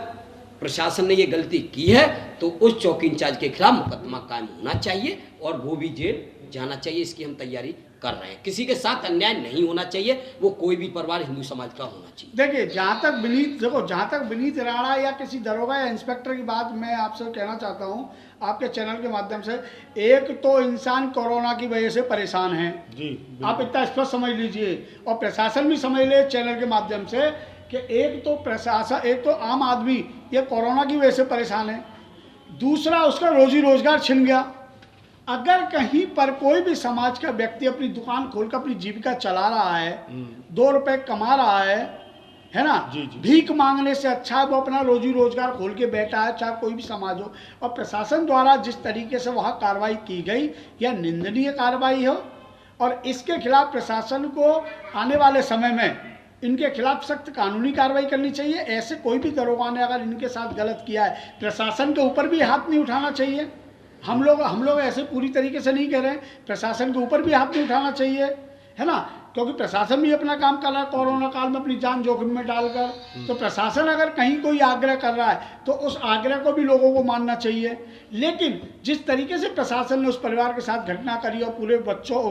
B: प्रशासन ने ये गलती की है तो उस चौकी इंचार्ज के खिलाफ मुकदमा कायम होना चाहिए और वो भी जेल जाना चाहिए। इसकी हम तैयारी कर रहे हैं। किसी के साथ अन्याय नहीं होना चाहिए, वो कोई भी परिवार हिंदू समाज का होना चाहिए।
C: देखिए, जहाँ तक विनीत राणा या किसी दरोगा या इंस्पेक्टर की बात मैं आपसे कहना चाहता हूँ आपके चैनल के माध्यम से, एक तो इंसान कोरोना की वजह से परेशान है जी, आप इतना स्पष्ट समझ लीजिए, और प्रशासन भी समझ ले चैनल के माध्यम से कि एक तो प्रशासन, एक तो आम आदमी ये कोरोना की वजह से परेशान है, दूसरा उसका रोजी रोजगार छिन गया। अगर कहीं पर कोई भी समाज का व्यक्ति अपनी दुकान खोलकर अपनी जीविका चला रहा है, 2 रुपए कमा रहा है ना, भीख मांगने से अच्छा है वो अपना रोजी रोजगार खोल के बैठा है, चाहे कोई भी समाज हो। और प्रशासन द्वारा जिस तरीके से वहाँ कार्रवाई की गई यह निंदनीय कार्रवाई हो और इसके खिलाफ प्रशासन को आने वाले समय में इनके खिलाफ सख्त कानूनी कार्रवाई करनी चाहिए। ऐसे कोई भी दरोगा ने अगर इनके साथ गलत किया है, प्रशासन के ऊपर भी हाथ नहीं उठाना चाहिए। हम लोग ऐसे पूरी तरीके से नहीं कह रहे हैं, प्रशासन के ऊपर भी हाथ नहीं उठाना चाहिए, है ना, क्योंकि प्रशासन भी अपना काम कर रहा है कोरोना काल में अपनी जान जोखिम में डालकर। तो प्रशासन अगर कहीं कोई आग्रह कर रहा है तो उस आग्रह को भी लोगों को मानना चाहिए। लेकिन जिस तरीके से प्रशासन ने उस परिवार के साथ घटना करी और पूरे बच्चों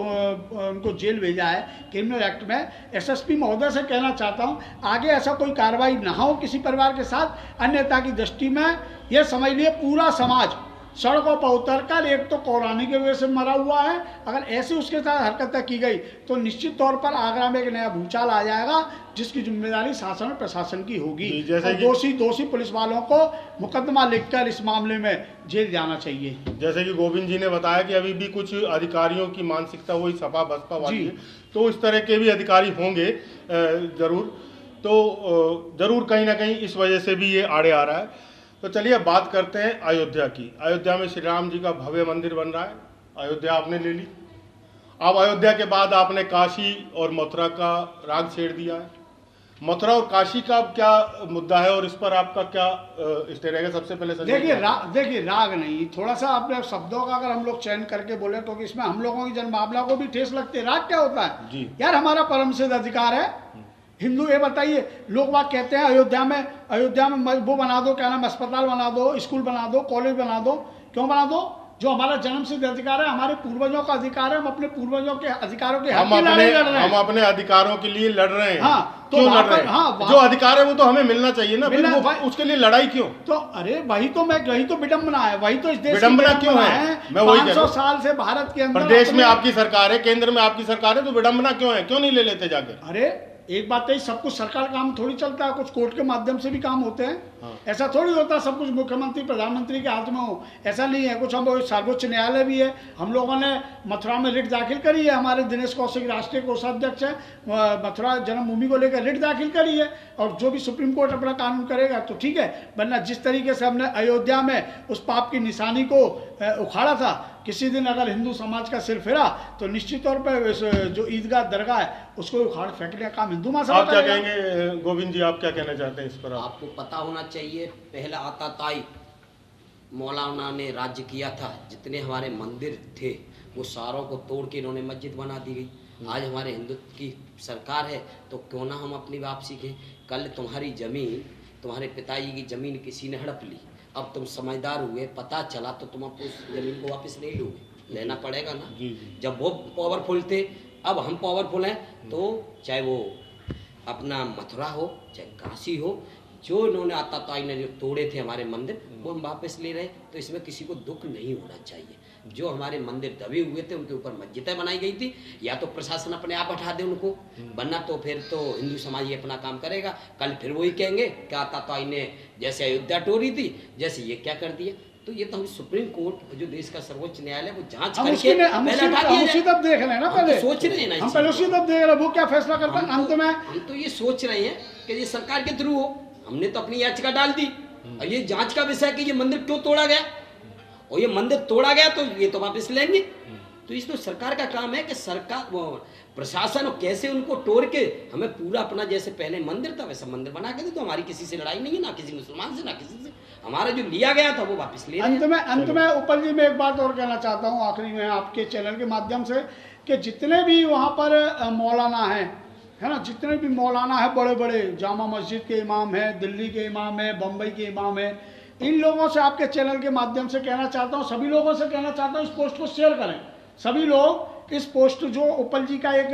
C: उनको जेल भेजा है क्रिमिनल एक्ट में, एसएसपी महोदय से कहना चाहता हूँ आगे ऐसा कोई कार्रवाई ना हो किसी परिवार के साथ, अन्यथा की दृष्टि में यह समझ लिए पूरा समाज सड़कों पर उतरकर, एक तो कोरोना की वजह से मरा हुआ है, अगर ऐसे उसके साथ हरकतें की गई तो निश्चित तौर पर आगरा में एक नया भूचाल आ जाएगा जिसकी जिम्मेदारी शासन और प्रशासन की होगी। जैसे दोषी पुलिस वालों को मुकदमा लिखकर इस मामले में जेल जाना चाहिए। जैसे कि गोविंद जी ने बताया कि अभी भी कुछ अधिकारियों की मानसिकता वही सपा बसपा वाली है, तो इस तरह के भी अधिकारी होंगे जरूर, तो जरूर कहीं ना कहीं इस वजह से भी ये आड़े आ रहा है। तो चलिए अब बात करते हैं अयोध्या की। अयोध्या में श्री राम जी का भव्य मंदिर बन रहा है, अयोध्या आपने ले ली। अब अयोध्या के बाद आपने काशी और मथुरा का राग छेड़ दिया है। मथुरा और काशी का क्या मुद्दा है और इस पर आपका क्या स्टे रहेगा? सबसे पहले देखिए राग नहीं, थोड़ा सा अपने शब्दों का अगर हम लोग चयन करके बोले तो इसमें हम लोगों की जनभावना को भी ठेस लगती है। राग क्या होता है जी? यार हमारा परम सिद्ध अधिकार है हिंदू। ये बताइए, लोग बात कहते हैं अयोध्या में वो बना दो, क्या नाम, अस्पताल बना दो, स्कूल बना दो, कॉलेज बना दो। क्यों बना दो? जो हमारा जन्म सिद्ध अधिकार है, हमारे पूर्वजों का अधिकार है, हम अपने पूर्वजों के अधिकारों के हक
A: हम
C: की लड़ाई लड़ रहे हैं।
A: हम अपने अधिकारों के लिए लड़ रहे हैं।
C: हाँ, तो
A: क्यों
C: वहाँ
A: लड़ रहे
C: पर-
A: हैं?
C: हाँ,
A: जो अधिकार है वो तो हमें मिलना चाहिए ना, फिर
C: मिलना-
A: वो उसके लिए लड़ाई क्यों?
C: तो अरे वही तो विडम्बना है, वही तो इस देश की
A: विडम्बना क्यों है? मैं वही कह रहा
C: 500
A: हूं।
C: साल से भारत के अंदर
A: प्रदेश में
C: अपने-
A: आपकी सरकार है, केंद्र में आपकी सरकार है, तो विडंबना क्यों है? क्यों नहीं ले लेते जाके?
C: अरे एक बात है, सब कुछ सरकार काम थोड़ी चलता है, कुछ कोर्ट के माध्यम से भी काम होते हैं।
A: हाँ।
C: ऐसा थोड़ी होता है सब कुछ मुख्यमंत्री प्रधानमंत्री के हाथ में हो, ऐसा नहीं है। कुछ हम सर्वोच्च न्यायालय भी है, हम लोगों ने मथुरा में रिट दाखिल करी है, हमारे दिनेश कौशिक राष्ट्रीय कोषाध्यक्ष है, मथुरा जन्मभूमि को लेकर रिट दाखिल करी है, और जो भी सुप्रीम कोर्ट अपना कानून करेगा तो ठीक है। वरना जिस तरीके से हमने अयोध्या में उस पाप की निशानी को उखाड़ा था, किसी दिन अगर हिंदू समाज का सिर फिरा तो निश्चित तौर पर जो ईदगाह दरगाह है उसको उखाड़ फेंकने का काम हिंदू महासभा
A: आप क्या
C: करेगा।
A: कहेंगे गोविंद जी, आप क्या कहना चाहते हैं इस पर?
B: आपको पता होना चाहिए, पहला आताताई मौलाना ने राज्य किया था, जितने हमारे मंदिर थे वो सारों को तोड़ के इन्होंने मस्जिद बना दी गई। आज हमारे हिंदुत्व की सरकार है तो क्यों ना हम अपनी वापसी के। कल तुम्हारी जमीन, तुम्हारे पिताजी की जमीन किसी ने हड़प ली, अब तुम समझदार हुए, पता चला तो तुम अब उस जमीन को वापस नहीं लोगे, लेना पड़ेगा ना। जब वो पावरफुल थे, अब हम पावरफुल हैं, तो चाहे वो अपना मथुरा हो चाहे काशी हो, जो इन्होंने आताताई ने जो तोड़े थे हमारे मंदिर, वो हम वापस ले रहे। तो इसमें किसी को दुख नहीं होना चाहिए। जो हमारे मंदिर दबे हुए थे उनके ऊपर मस्जिदें बनाई गई थी, या तो प्रशासन अपने आप हटा दे उनको, वरना तो फिर तो हिंदू समाज ही अपना काम करेगा। कल फिर वही कहेंगे कि आताताई ने जैसे अयोध्या तोड़ी थी, जैसे ये क्या कर दिया। तो ये तो हम सुप्रीम कोर्ट, जो देश का सर्वोच्च न्यायालय, वो जांच
C: हम
B: करके
C: उसी
B: पहले हटा दिया
C: उसी
B: जाए।
C: तब देख रहे हैं ना,
B: हम तो
C: पहले
B: सोच रहे हैं ना,
C: हम
B: इस
C: पहले
B: चीज़
C: उसी
B: को।
C: तब देख रहे हैं वो क्या फैसला करता है अंत में।
B: हम तो ये सोच रहे हैं कि ये सरकार के थ्रू हो। हमने तो अपनी याचिका डाल दी, और ये जांच का विषय है कि ये मंदिर क्यों तोड़ा गया, और ये मंदिर तोड़ा गया तो ये तो वापस लेंगे। तो इसमें सरकार का काम है कि सरकार प्रशासन कैसे उनको तोड़ के हमें पूरा अपना, जैसे पहले मंदिर था वैसा मंदिर बना के दे। तो हमारी किसी से लड़ाई नहीं है, ना किसी मुसलमान से, ना किसी से। हमारा जो लिया गया था वो वापस ले रहे हैं।
C: अंत में ऊपर जी मैं एक बात और कहना चाहता हूँ आखिरी में आपके चैनल के माध्यम से, कि जितने भी वहाँ पर मौलाना हैं, है ना, जितने भी मौलाना है, बड़े बड़े जामा मस्जिद के इमाम हैं, दिल्ली के इमाम हैं, बम्बई के इमाम हैं, इन लोगों से आपके चैनल के माध्यम से कहना चाहता हूँ, सभी लोगों से कहना चाहता हूँ, इस पोस्ट को शेयर करें। सभी लोग इस पोस्ट, जो उपल जी का एक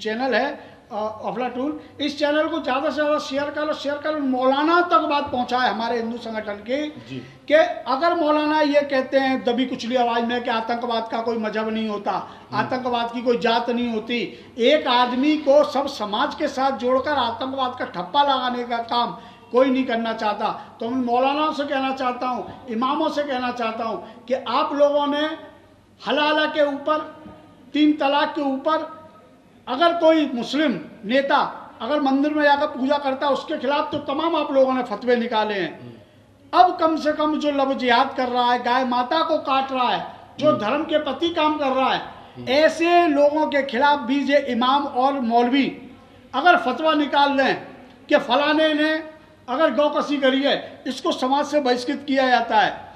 C: चैनल है अफलातून, इस चैनल को ज़्यादा से ज़्यादा शेयर करो। मौलाना तक बात पहुँचाए हमारे हिंदू संगठन की, कि अगर मौलाना ये कहते हैं दबी कुचली आवाज़ में कि आतंकवाद का कोई मजहब नहीं होता, आतंकवाद की कोई जात नहीं होती, एक आदमी को सब समाज के साथ जोड़कर आतंकवाद का ठप्पा लगाने का काम कोई नहीं करना चाहता। तो मैं मौलानाओं से कहना चाहता हूँ, इमामों से कहना चाहता हूँ कि आप लोगों ने हलाला के ऊपर, 3 तलाक के ऊपर, अगर कोई मुस्लिम नेता अगर मंदिर में जाकर पूजा करता है उसके खिलाफ तो तमाम आप लोगों ने फतवे निकाले हैं। अब कम से कम जो लब जिहाद कर रहा है, गाय माता को काट रहा है, जो धर्म के प्रति काम कर रहा है, ऐसे लोगों के खिलाफ भी ये इमाम और मौलवी अगर फतवा निकाल लें कि फलाने ने अगर गौकसी करी है, इसको समाज से बहिष्कृत किया जाता है।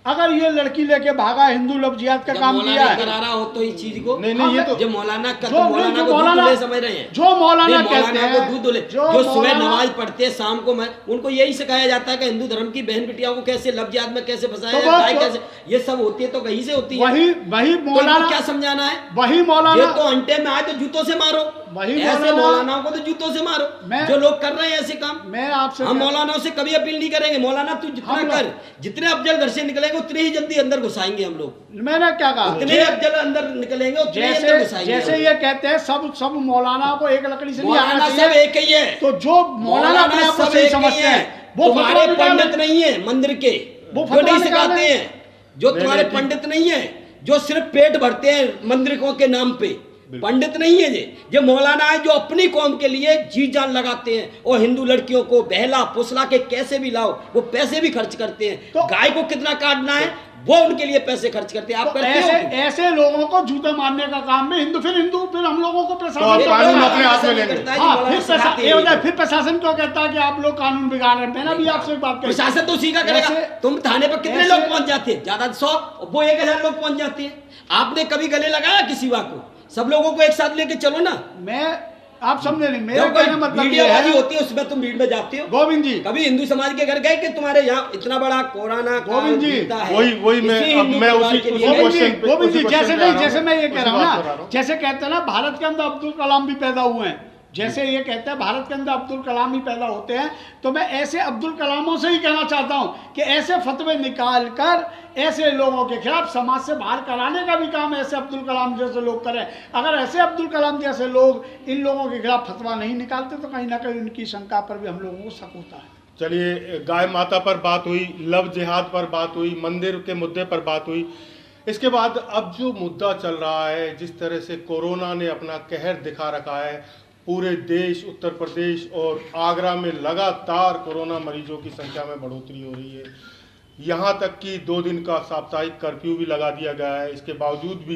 C: अगर ये लड़की लेके भागा, हिंदू लब जिहाद का काम किया है,
B: करा रहा हो तो इस चीज को
A: नहीं, ये तो
B: जो मौलाना का,
C: जो
B: तो मौलाना को दूध दुले समझ रहे हैं,
C: जो मौलाना कहते
B: को
C: हैं,
B: दूध दुले, जो सुबह नमाज पढ़ते हैं, शाम को मैं उनको यही सिखाया जाता है कि हिंदू धर्म की बहन बिटियाओं को कैसे लब जिहाद में कैसे फंसाया जाता है, कैसे ये सब होती है, तो कहीं से होती है।
C: वही
B: तो
C: मौलाना
B: क्या समझाना है,
C: वही
B: ये
C: मौलाना
B: तो अंटे में आए तो जूतों से मारो,
C: वही
B: ऐसे मौलानाओं को तो जूतों से मारो जो लोग कर रहे हैं ऐसे काम।
C: मैं आपसे
B: हम मौलानाओं से कभी अपील नहीं करेंगे, मौलाना तू जितना कर, जितने अफजल घर से निकलेंगे उतने ही जल्दी अंदर घुसाएंगे हम लोग।
C: मैंने क्या कहा,
B: उतने अफजल अंदर निकलेंगे उतने ही अंदर घुसाएंगे।
C: जैसे ये कहते हैं सब मौलाना को एक लकड़ी से नहीं आना
B: मौलाना सब
C: चाहिए,
B: एक ही है,
C: तो जो मौलाना अपने आप को सही समझते हैं वो
B: तुम्हारे पंडित नहीं है मंदिर के,
C: वो
B: जो नहीं
C: फतवा
B: सिखाते
C: निकाले।
B: हैं, जो तुम्हारे पंडित नहीं है, जो सिर्फ पेट भरते हैं मंदिरों के नाम पे, पंडित नहीं है ये मौलाना है जो अपनी कौम के लिए जी जान लगाते हैं, और हिंदू लड़कियों को बहला फुसला के कैसे भी लाओ, वो पैसे भी खर्च करते हैं।
C: तो
B: गाय को कितना काटना है वो उनके लिए पैसे खर्च करते हैं। आप
C: तो
B: करते हो?
C: ऐसे लोगों को जूते मारने का काम में हिंदू फिर हम लोगों को
A: तो
C: प्रशासन
A: आप
C: को
A: कानून
C: कहता है।
A: अपने हाथ में लेंगे।
C: हाँ, फिर प्रशासन क्यों कहता है कि आप लोग कानून बिगाड़ रहे हैं। मैंने भी आपसे एक बात कही,
B: प्रशासन तो उसी का करेगा।
C: ऐसे-
B: तुम थाने पर कितने
C: ऐसे-
B: लोग पहुंच जाते हैं? ज्यादा 100, वो 1000 लोग पहुंच जाते हैं। आपने कभी गले लगाया किसी वाक को? सब लोगों को एक साथ लेके चलो ना।
C: मैं आप समझे नहीं, मेरा
D: जब कोई
C: कहने मतलब ये
D: मीडियाबाजी
C: है।
D: होती है उसमें तुम भीड़ में जाते हो।
C: गोविंद जी,
D: कभी हिंदू समाज के घर गए कि तुम्हारे यहाँ इतना बड़ा कोरोना
C: गोविंद जी,
A: वही मैं उसी
C: गोविंद जी, जैसे नहीं, जैसे मैं ये कह रहा हूँ
A: उसी बात पर आ रहा
C: ना,
A: हूँ।
C: जैसे कहते हैं ना भारत के अंदर अब्दुल कलाम भी पैदा हुए हैं, जैसे ये कहते हैं भारत के अंदर अब्दुल कलाम ही पैदा होते हैं, तो मैं ऐसे अब्दुल कलामों से ही कहना चाहता हूं कि ऐसे फतवे निकाल कर ऐसे लोगों के खिलाफ समाज से बाहर कराने का भी काम ऐसे अब्दुल कलाम जैसे लोग करें। अगर ऐसे अब्दुल कलाम जैसे लोग इन लोगों के खिलाफ फतवा नहीं निकालते तो कहीं ना कहीं उनकी शंका पर भी हम लोगों को शक होता है।
A: चलिए, गाय माता पर बात हुई, लव जिहाद पर बात हुई, मंदिर के मुद्दे पर बात हुई। इसके बाद अब जो मुद्दा चल रहा है, जिस तरह से कोरोना ने अपना कहर दिखा रखा है, पूरे देश, उत्तर प्रदेश और आगरा में लगातार कोरोना मरीजों की संख्या में बढ़ोतरी हो रही है। यहाँ तक कि 2 दिन का साप्ताहिक कर्फ्यू भी लगा दिया गया है। इसके बावजूद भी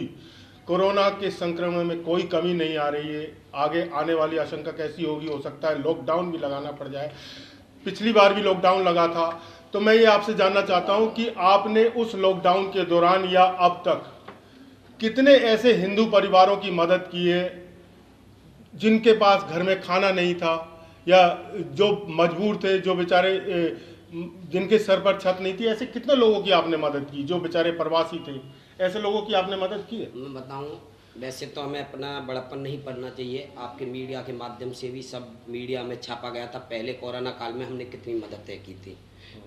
A: कोरोना के संक्रमण में कोई कमी नहीं आ रही है। आगे आने वाली आशंका कैसी होगी, हो सकता है लॉकडाउन भी लगाना पड़ जाए। पिछली बार भी लॉकडाउन लगा था। तो मैं ये आपसे जानना चाहता हूँ कि आपने उस लॉकडाउन के दौरान या अब तक कितने ऐसे हिंदू परिवारों की मदद की है जिनके पास घर में खाना नहीं था, या जो मजबूर थे, जो बेचारे जिनके सर पर छत नहीं थी, ऐसे कितने लोगों की आपने मदद की जो बेचारे प्रवासी थे? ऐसे लोगों की आपने मदद की है?
B: मैं बताऊं, वैसे तो हमें अपना बड़प्पन नहीं पढ़ना चाहिए। आपके मीडिया के माध्यम से भी सब मीडिया में छापा गया था, पहले कोरोना काल में हमने कितनी मददें की थी,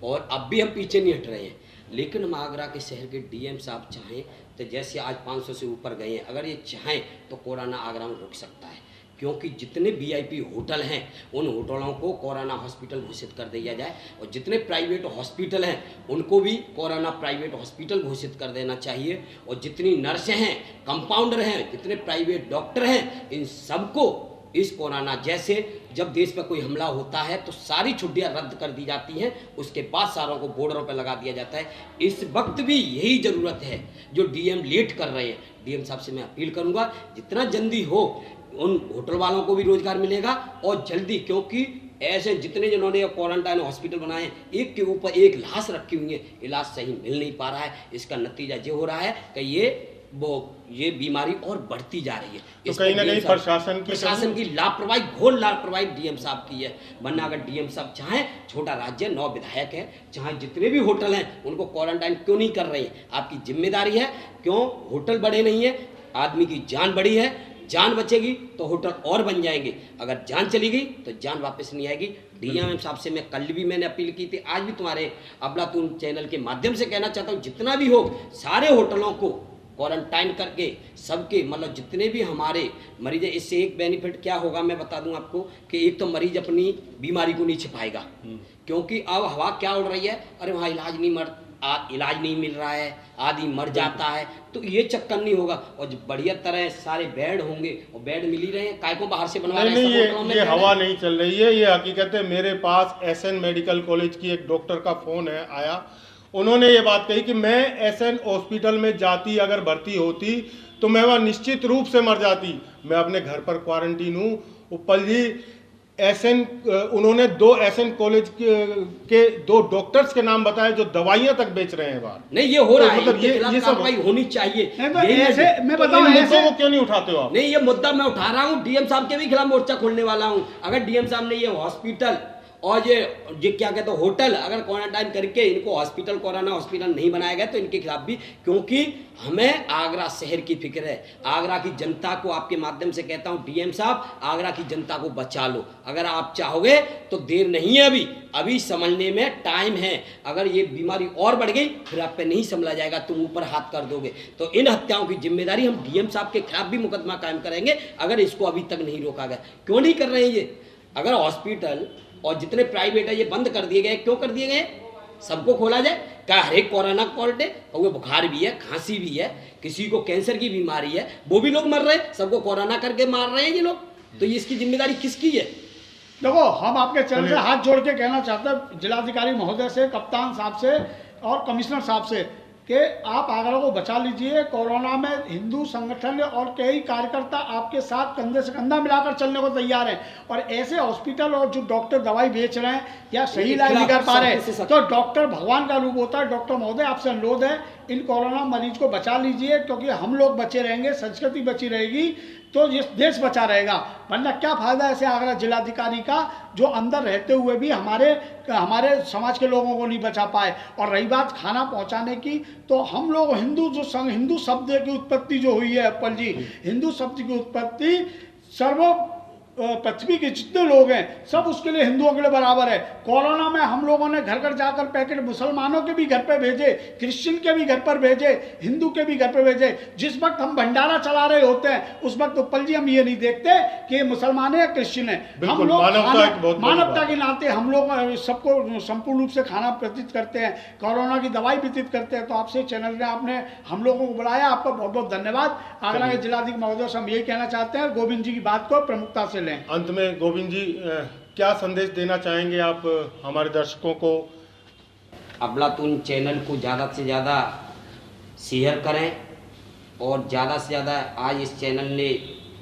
B: और अब भी हम पीछे नहीं हट रहे हैं। लेकिन हम आगरा के शहर के डीएम साहब चाहें तो जैसे आज 500 से ऊपर गए हैं, अगर ये चाहें तो कोरोना आगरा में रुक सकता है, क्योंकि जितने वीआईपी होटल हैं उन होटलों को कोरोना हॉस्पिटल घोषित कर दिया जाए, और जितने प्राइवेट हॉस्पिटल हैं उनको भी कोरोना प्राइवेट हॉस्पिटल घोषित कर देना चाहिए। और जितनी नर्सें हैं, कंपाउंडर हैं, जितने प्राइवेट डॉक्टर हैं, इन सबको इस कोरोना जैसे जब देश पर कोई हमला होता है तो सारी छुट्टियां रद्द कर दी जाती हैं, उसके बाद सारों को बॉर्डरों पर लगा दिया जाता है। इस वक्त भी यही ज़रूरत है जो डीएम लेट कर रहे हैं। डीएम साहब से मैं अपील करूंगा जितना जल्दी हो उन होटल वालों को भी रोजगार मिलेगा, और जल्दी, क्योंकि ऐसे जितने जिन्होंने क्वारंटाइन हॉस्पिटल बनाए हैं, एक के ऊपर एक लाश रखी हुई है, इलाज सही मिल नहीं पा रहा है। इसका नतीजा ये हो रहा है कि ये बीमारी और बढ़ती जा रही है।
A: तो कहीं ना कहीं प्रशासन
B: की लापरवाही, घोर लापरवाही डीएम साहब की है। वरना अगर डीएम साहब चाहें, छोटा राज्य, 9 विधायक है, चाहे जितने भी होटल हैं उनको क्वारंटाइन क्यों नहीं कर रहे हैं? आपकी जिम्मेदारी है। क्यों होटल बड़े नहीं है? आदमी की जान बड़ी है, जान बचेगी तो होटल और बन जाएंगे, अगर जान चली गई तो जान वापस नहीं आएगी। डीएम साहब से मैं कल भी मैंने अपील की थी, आज भी तुम्हारे अबलातून चैनल के माध्यम से कहना चाहता हूँ, जितना भी हो सारे होटलों को क्वारंटाइन करके सबके, मतलब जितने भी हमारे मरीज हैं, इससे एक बेनिफिट क्या होगा मैं बता दूं आपको, कि एक तो मरीज अपनी बीमारी को नहीं छिपाएगा, क्योंकि अब हवा क्या उड़ रही है, अरे वहाँ इलाज नहीं मिल रहा है, आदमी मर जाता है, तो ये चक्कर नहीं होगा। और जो बढ़िया तरह सारे बेड होंगे, और बेड मिल ही रहे हैं, काय को बाहर से बनवा रहे हैं?
A: ये हवा नहीं चल रही है, ये हकीकत है। मेरे पास एसएन मेडिकल कॉलेज की एक डॉक्टर का फोन है आया, उन्होंने ये बात कही कि मैं एसएन हॉस्पिटल में जाती, अगर भर्ती होती तो मैं वह निश्चित रूप से मर जाती। मैं अपने घर पर क्वारंटीन हूँ। उपल जी, एसएन, उन्होंने 2 एसएन कॉलेज के 2 डॉक्टर्स के नाम बताए जो दवाइयां तक बेच रहे हैं बाहर।
B: नहीं, ये हो रहा है,
A: मतलब ये सब
B: कार्रवाई होनी चाहिए।
C: ऐसे मैं बताऊं,
A: मुद्दों को क्यों नहीं उठाते हो आप?
B: नहीं, ये मुद्दा मैं उठा रहा हूँ, डीएम साहब के भी खिलाफ मोर्चा खोलने वाला हूँ। अगर डीएम साहब ने ये हॉस्पिटल और ये क्या कहते हैं होटल अगर क्वारंटाइन करके इनको हॉस्पिटल, कोरोना हॉस्पिटल नहीं बनाया गया तो इनके खिलाफ भी, क्योंकि हमें आगरा शहर की फिक्र है। आगरा की जनता को आपके माध्यम से कहता हूं, डीएम साहब, आगरा की जनता को बचा लो। अगर आप चाहोगे तो देर नहीं है, अभी संभलने में टाइम है। अगर ये बीमारी और बढ़ गई फिर आप पे नहीं संभला जाएगा, तुम ऊपर हाथ कर दोगे। तो इन हत्याओं की जिम्मेदारी हम डीएम साहब के खिलाफ भी मुकदमा कायम करेंगे, अगर इसको अभी तक नहीं रोका गया। क्यों नहीं कर रहे हैं ये? अगर हॉस्पिटल और जितने प्राइवेट है ये बंद कर दिए गए, क्यों कर दिए गए? सबको खोला जाए, क्या हर एक कोरोना पॉजिटिव है? और बुखार भी है, खांसी भी है, किसी को कैंसर की बीमारी है, वो भी लोग मर रहे हैं, सबको कोरोना करके मार रहे हैं ये लोग। तो ये इसकी जिम्मेदारी किसकी है?
C: देखो, हम आपके चैनल से हाथ जोड़ के कहना चाहते हैं जिलाधिकारी महोदय से, कप्तान साहब से और कमिश्नर साहब से कि आप आगरा को बचा लीजिए। कोरोना में हिंदू संगठन और कई कार्यकर्ता आपके साथ कंधे से कंधा मिलाकर चलने को तैयार हैं, और ऐसे हॉस्पिटल और जो डॉक्टर दवाई बेच रहे हैं या सही इलाज नहीं कर पा रहे हैं, तो डॉक्टर भगवान का रूप होता है। डॉक्टर महोदय, आपसे अनुरोध है इन कोरोना मरीज को बचा लीजिए, क्योंकि हम लोग बचे रहेंगे, संस्कृति बची रहेगी तो ये देश बचा रहेगा। वरना क्या फ़ायदा ऐसे आगरा जिलाधिकारी का जो अंदर रहते हुए भी हमारे समाज के लोगों को नहीं बचा पाए। और रही बात खाना पहुंचाने की, तो हम लोग हिंदू शब्द की उत्पत्ति जो हुई है अप्पल जी, हिंदू शब्द की उत्पत्ति पृथ्वी के जितने लोग हैं सब उसके लिए, हिंदुओं के लिए बराबर है। कोरोना में हम लोगों ने घर घर जाकर पैकेट मुसलमानों के भी घर पे भेजे, क्रिश्चियन के भी घर पर भेजे, हिंदू के भी घर पे भेजे। जिस वक्त हम भंडारा चला रहे होते हैं उस वक्त उत्पल जी हम ये नहीं देखते कि ये मुसलमान है या क्रिश्चियन है। हम लोग मानवता के नाते हम लोग सबको संपूर्ण रूप से खाना व्यतीत करते हैं, कोरोना की दवाई व्यतीत करते हैं। तो आपसे चैनल ने आपने हम लोगों को बुलाया, आपका बहुत बहुत धन्यवाद। आगरा के जिलाधिकारी महोदय से हम यही कहना चाहते हैं, गोविंद जी की बात को प्रमुखता से लें।
A: अंत में गोविंद जी क्या संदेश देना चाहेंगे आप हमारे दर्शकों को?
B: अफलातून चैनल को ज़्यादा से ज़्यादा शेयर करें और ज़्यादा से ज़्यादा आज इस चैनल ने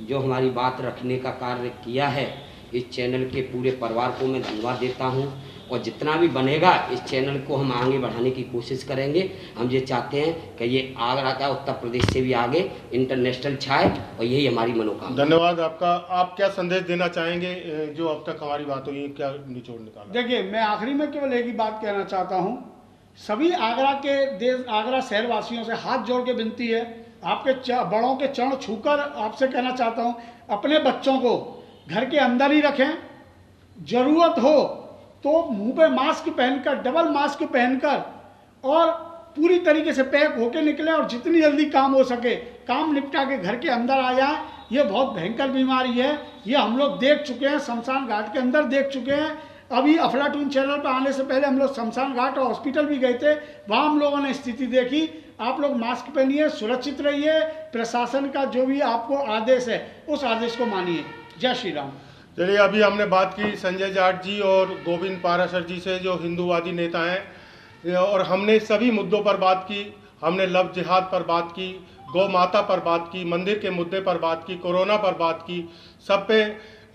B: जो हमारी बात रखने का कार्य किया है, इस चैनल के पूरे परिवार को मैं धन्यवाद देता हूं। और जितना भी बनेगा इस चैनल को हम आगे बढ़ाने की कोशिश करेंगे। हम ये चाहते हैं कि ये आगरा का उत्तर प्रदेश से भी आगे इंटरनेशनल छाए, और यही हमारी मनोकामना।
A: धन्यवाद आपका। आप क्या संदेश देना चाहेंगे जो अब तक हमारी बात हुई, क्या निचोड़ निकाला?
C: देखिए, मैं आखिरी में केवल एक ही बात कहना चाहता हूँ, सभी आगरा शहर वासियों से हाथ जोड़ के विनती है, आपके बड़ों के चरण छूकर आपसे कहना चाहता हूँ, अपने बच्चों को घर के अंदर ही रखें। जरूरत हो तो मुंह पे मास्क पहनकर, डबल मास्क पहनकर और पूरी तरीके से पैक होके निकलें, और जितनी जल्दी काम हो सके काम निपटा के घर के अंदर आ जाए। ये बहुत भयंकर बीमारी है, ये हम लोग देख चुके हैं, शमशान घाट के अंदर देख चुके हैं। अभी अफलातून चैनल पर आने से पहले हम लोग शमशान घाट और हॉस्पिटल भी गए थे, वहाँ हम लोगों ने स्थिति देखी। आप लोग मास्क पहनिए, सुरक्षित रहिए, प्रशासन का जो भी आपको आदेश है उस आदेश को मानिए। जय श्री राम।
A: चलिए, अभी हमने बात की संजय जाट जी और गोविंद पाराशर जी से, जो हिंदूवादी नेता हैं, और हमने सभी मुद्दों पर बात की। हमने लव जिहाद पर बात की, गौ माता पर बात की, मंदिर के मुद्दे पर बात की, कोरोना पर बात की। सब पे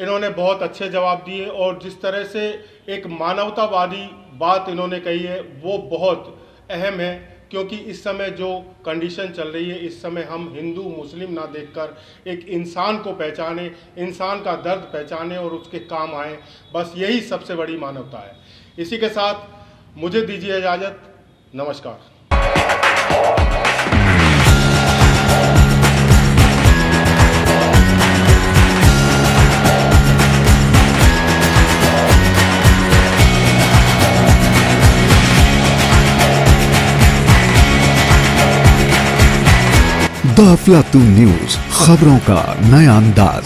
A: इन्होंने बहुत अच्छे जवाब दिए, और जिस तरह से एक मानवतावादी बात इन्होंने कही है वो बहुत अहम है। क्योंकि इस समय जो कंडीशन चल रही है, इस समय हम हिंदू मुस्लिम ना देखकर एक इंसान को पहचाने, इंसान का दर्द पहचाने और उसके काम आए। बस यही सबसे बड़ी मानवता है। इसी के साथ मुझे दीजिए इजाज़त। नमस्कार।
E: द अफलातून न्यूज़, खबरों का नया अंदाज।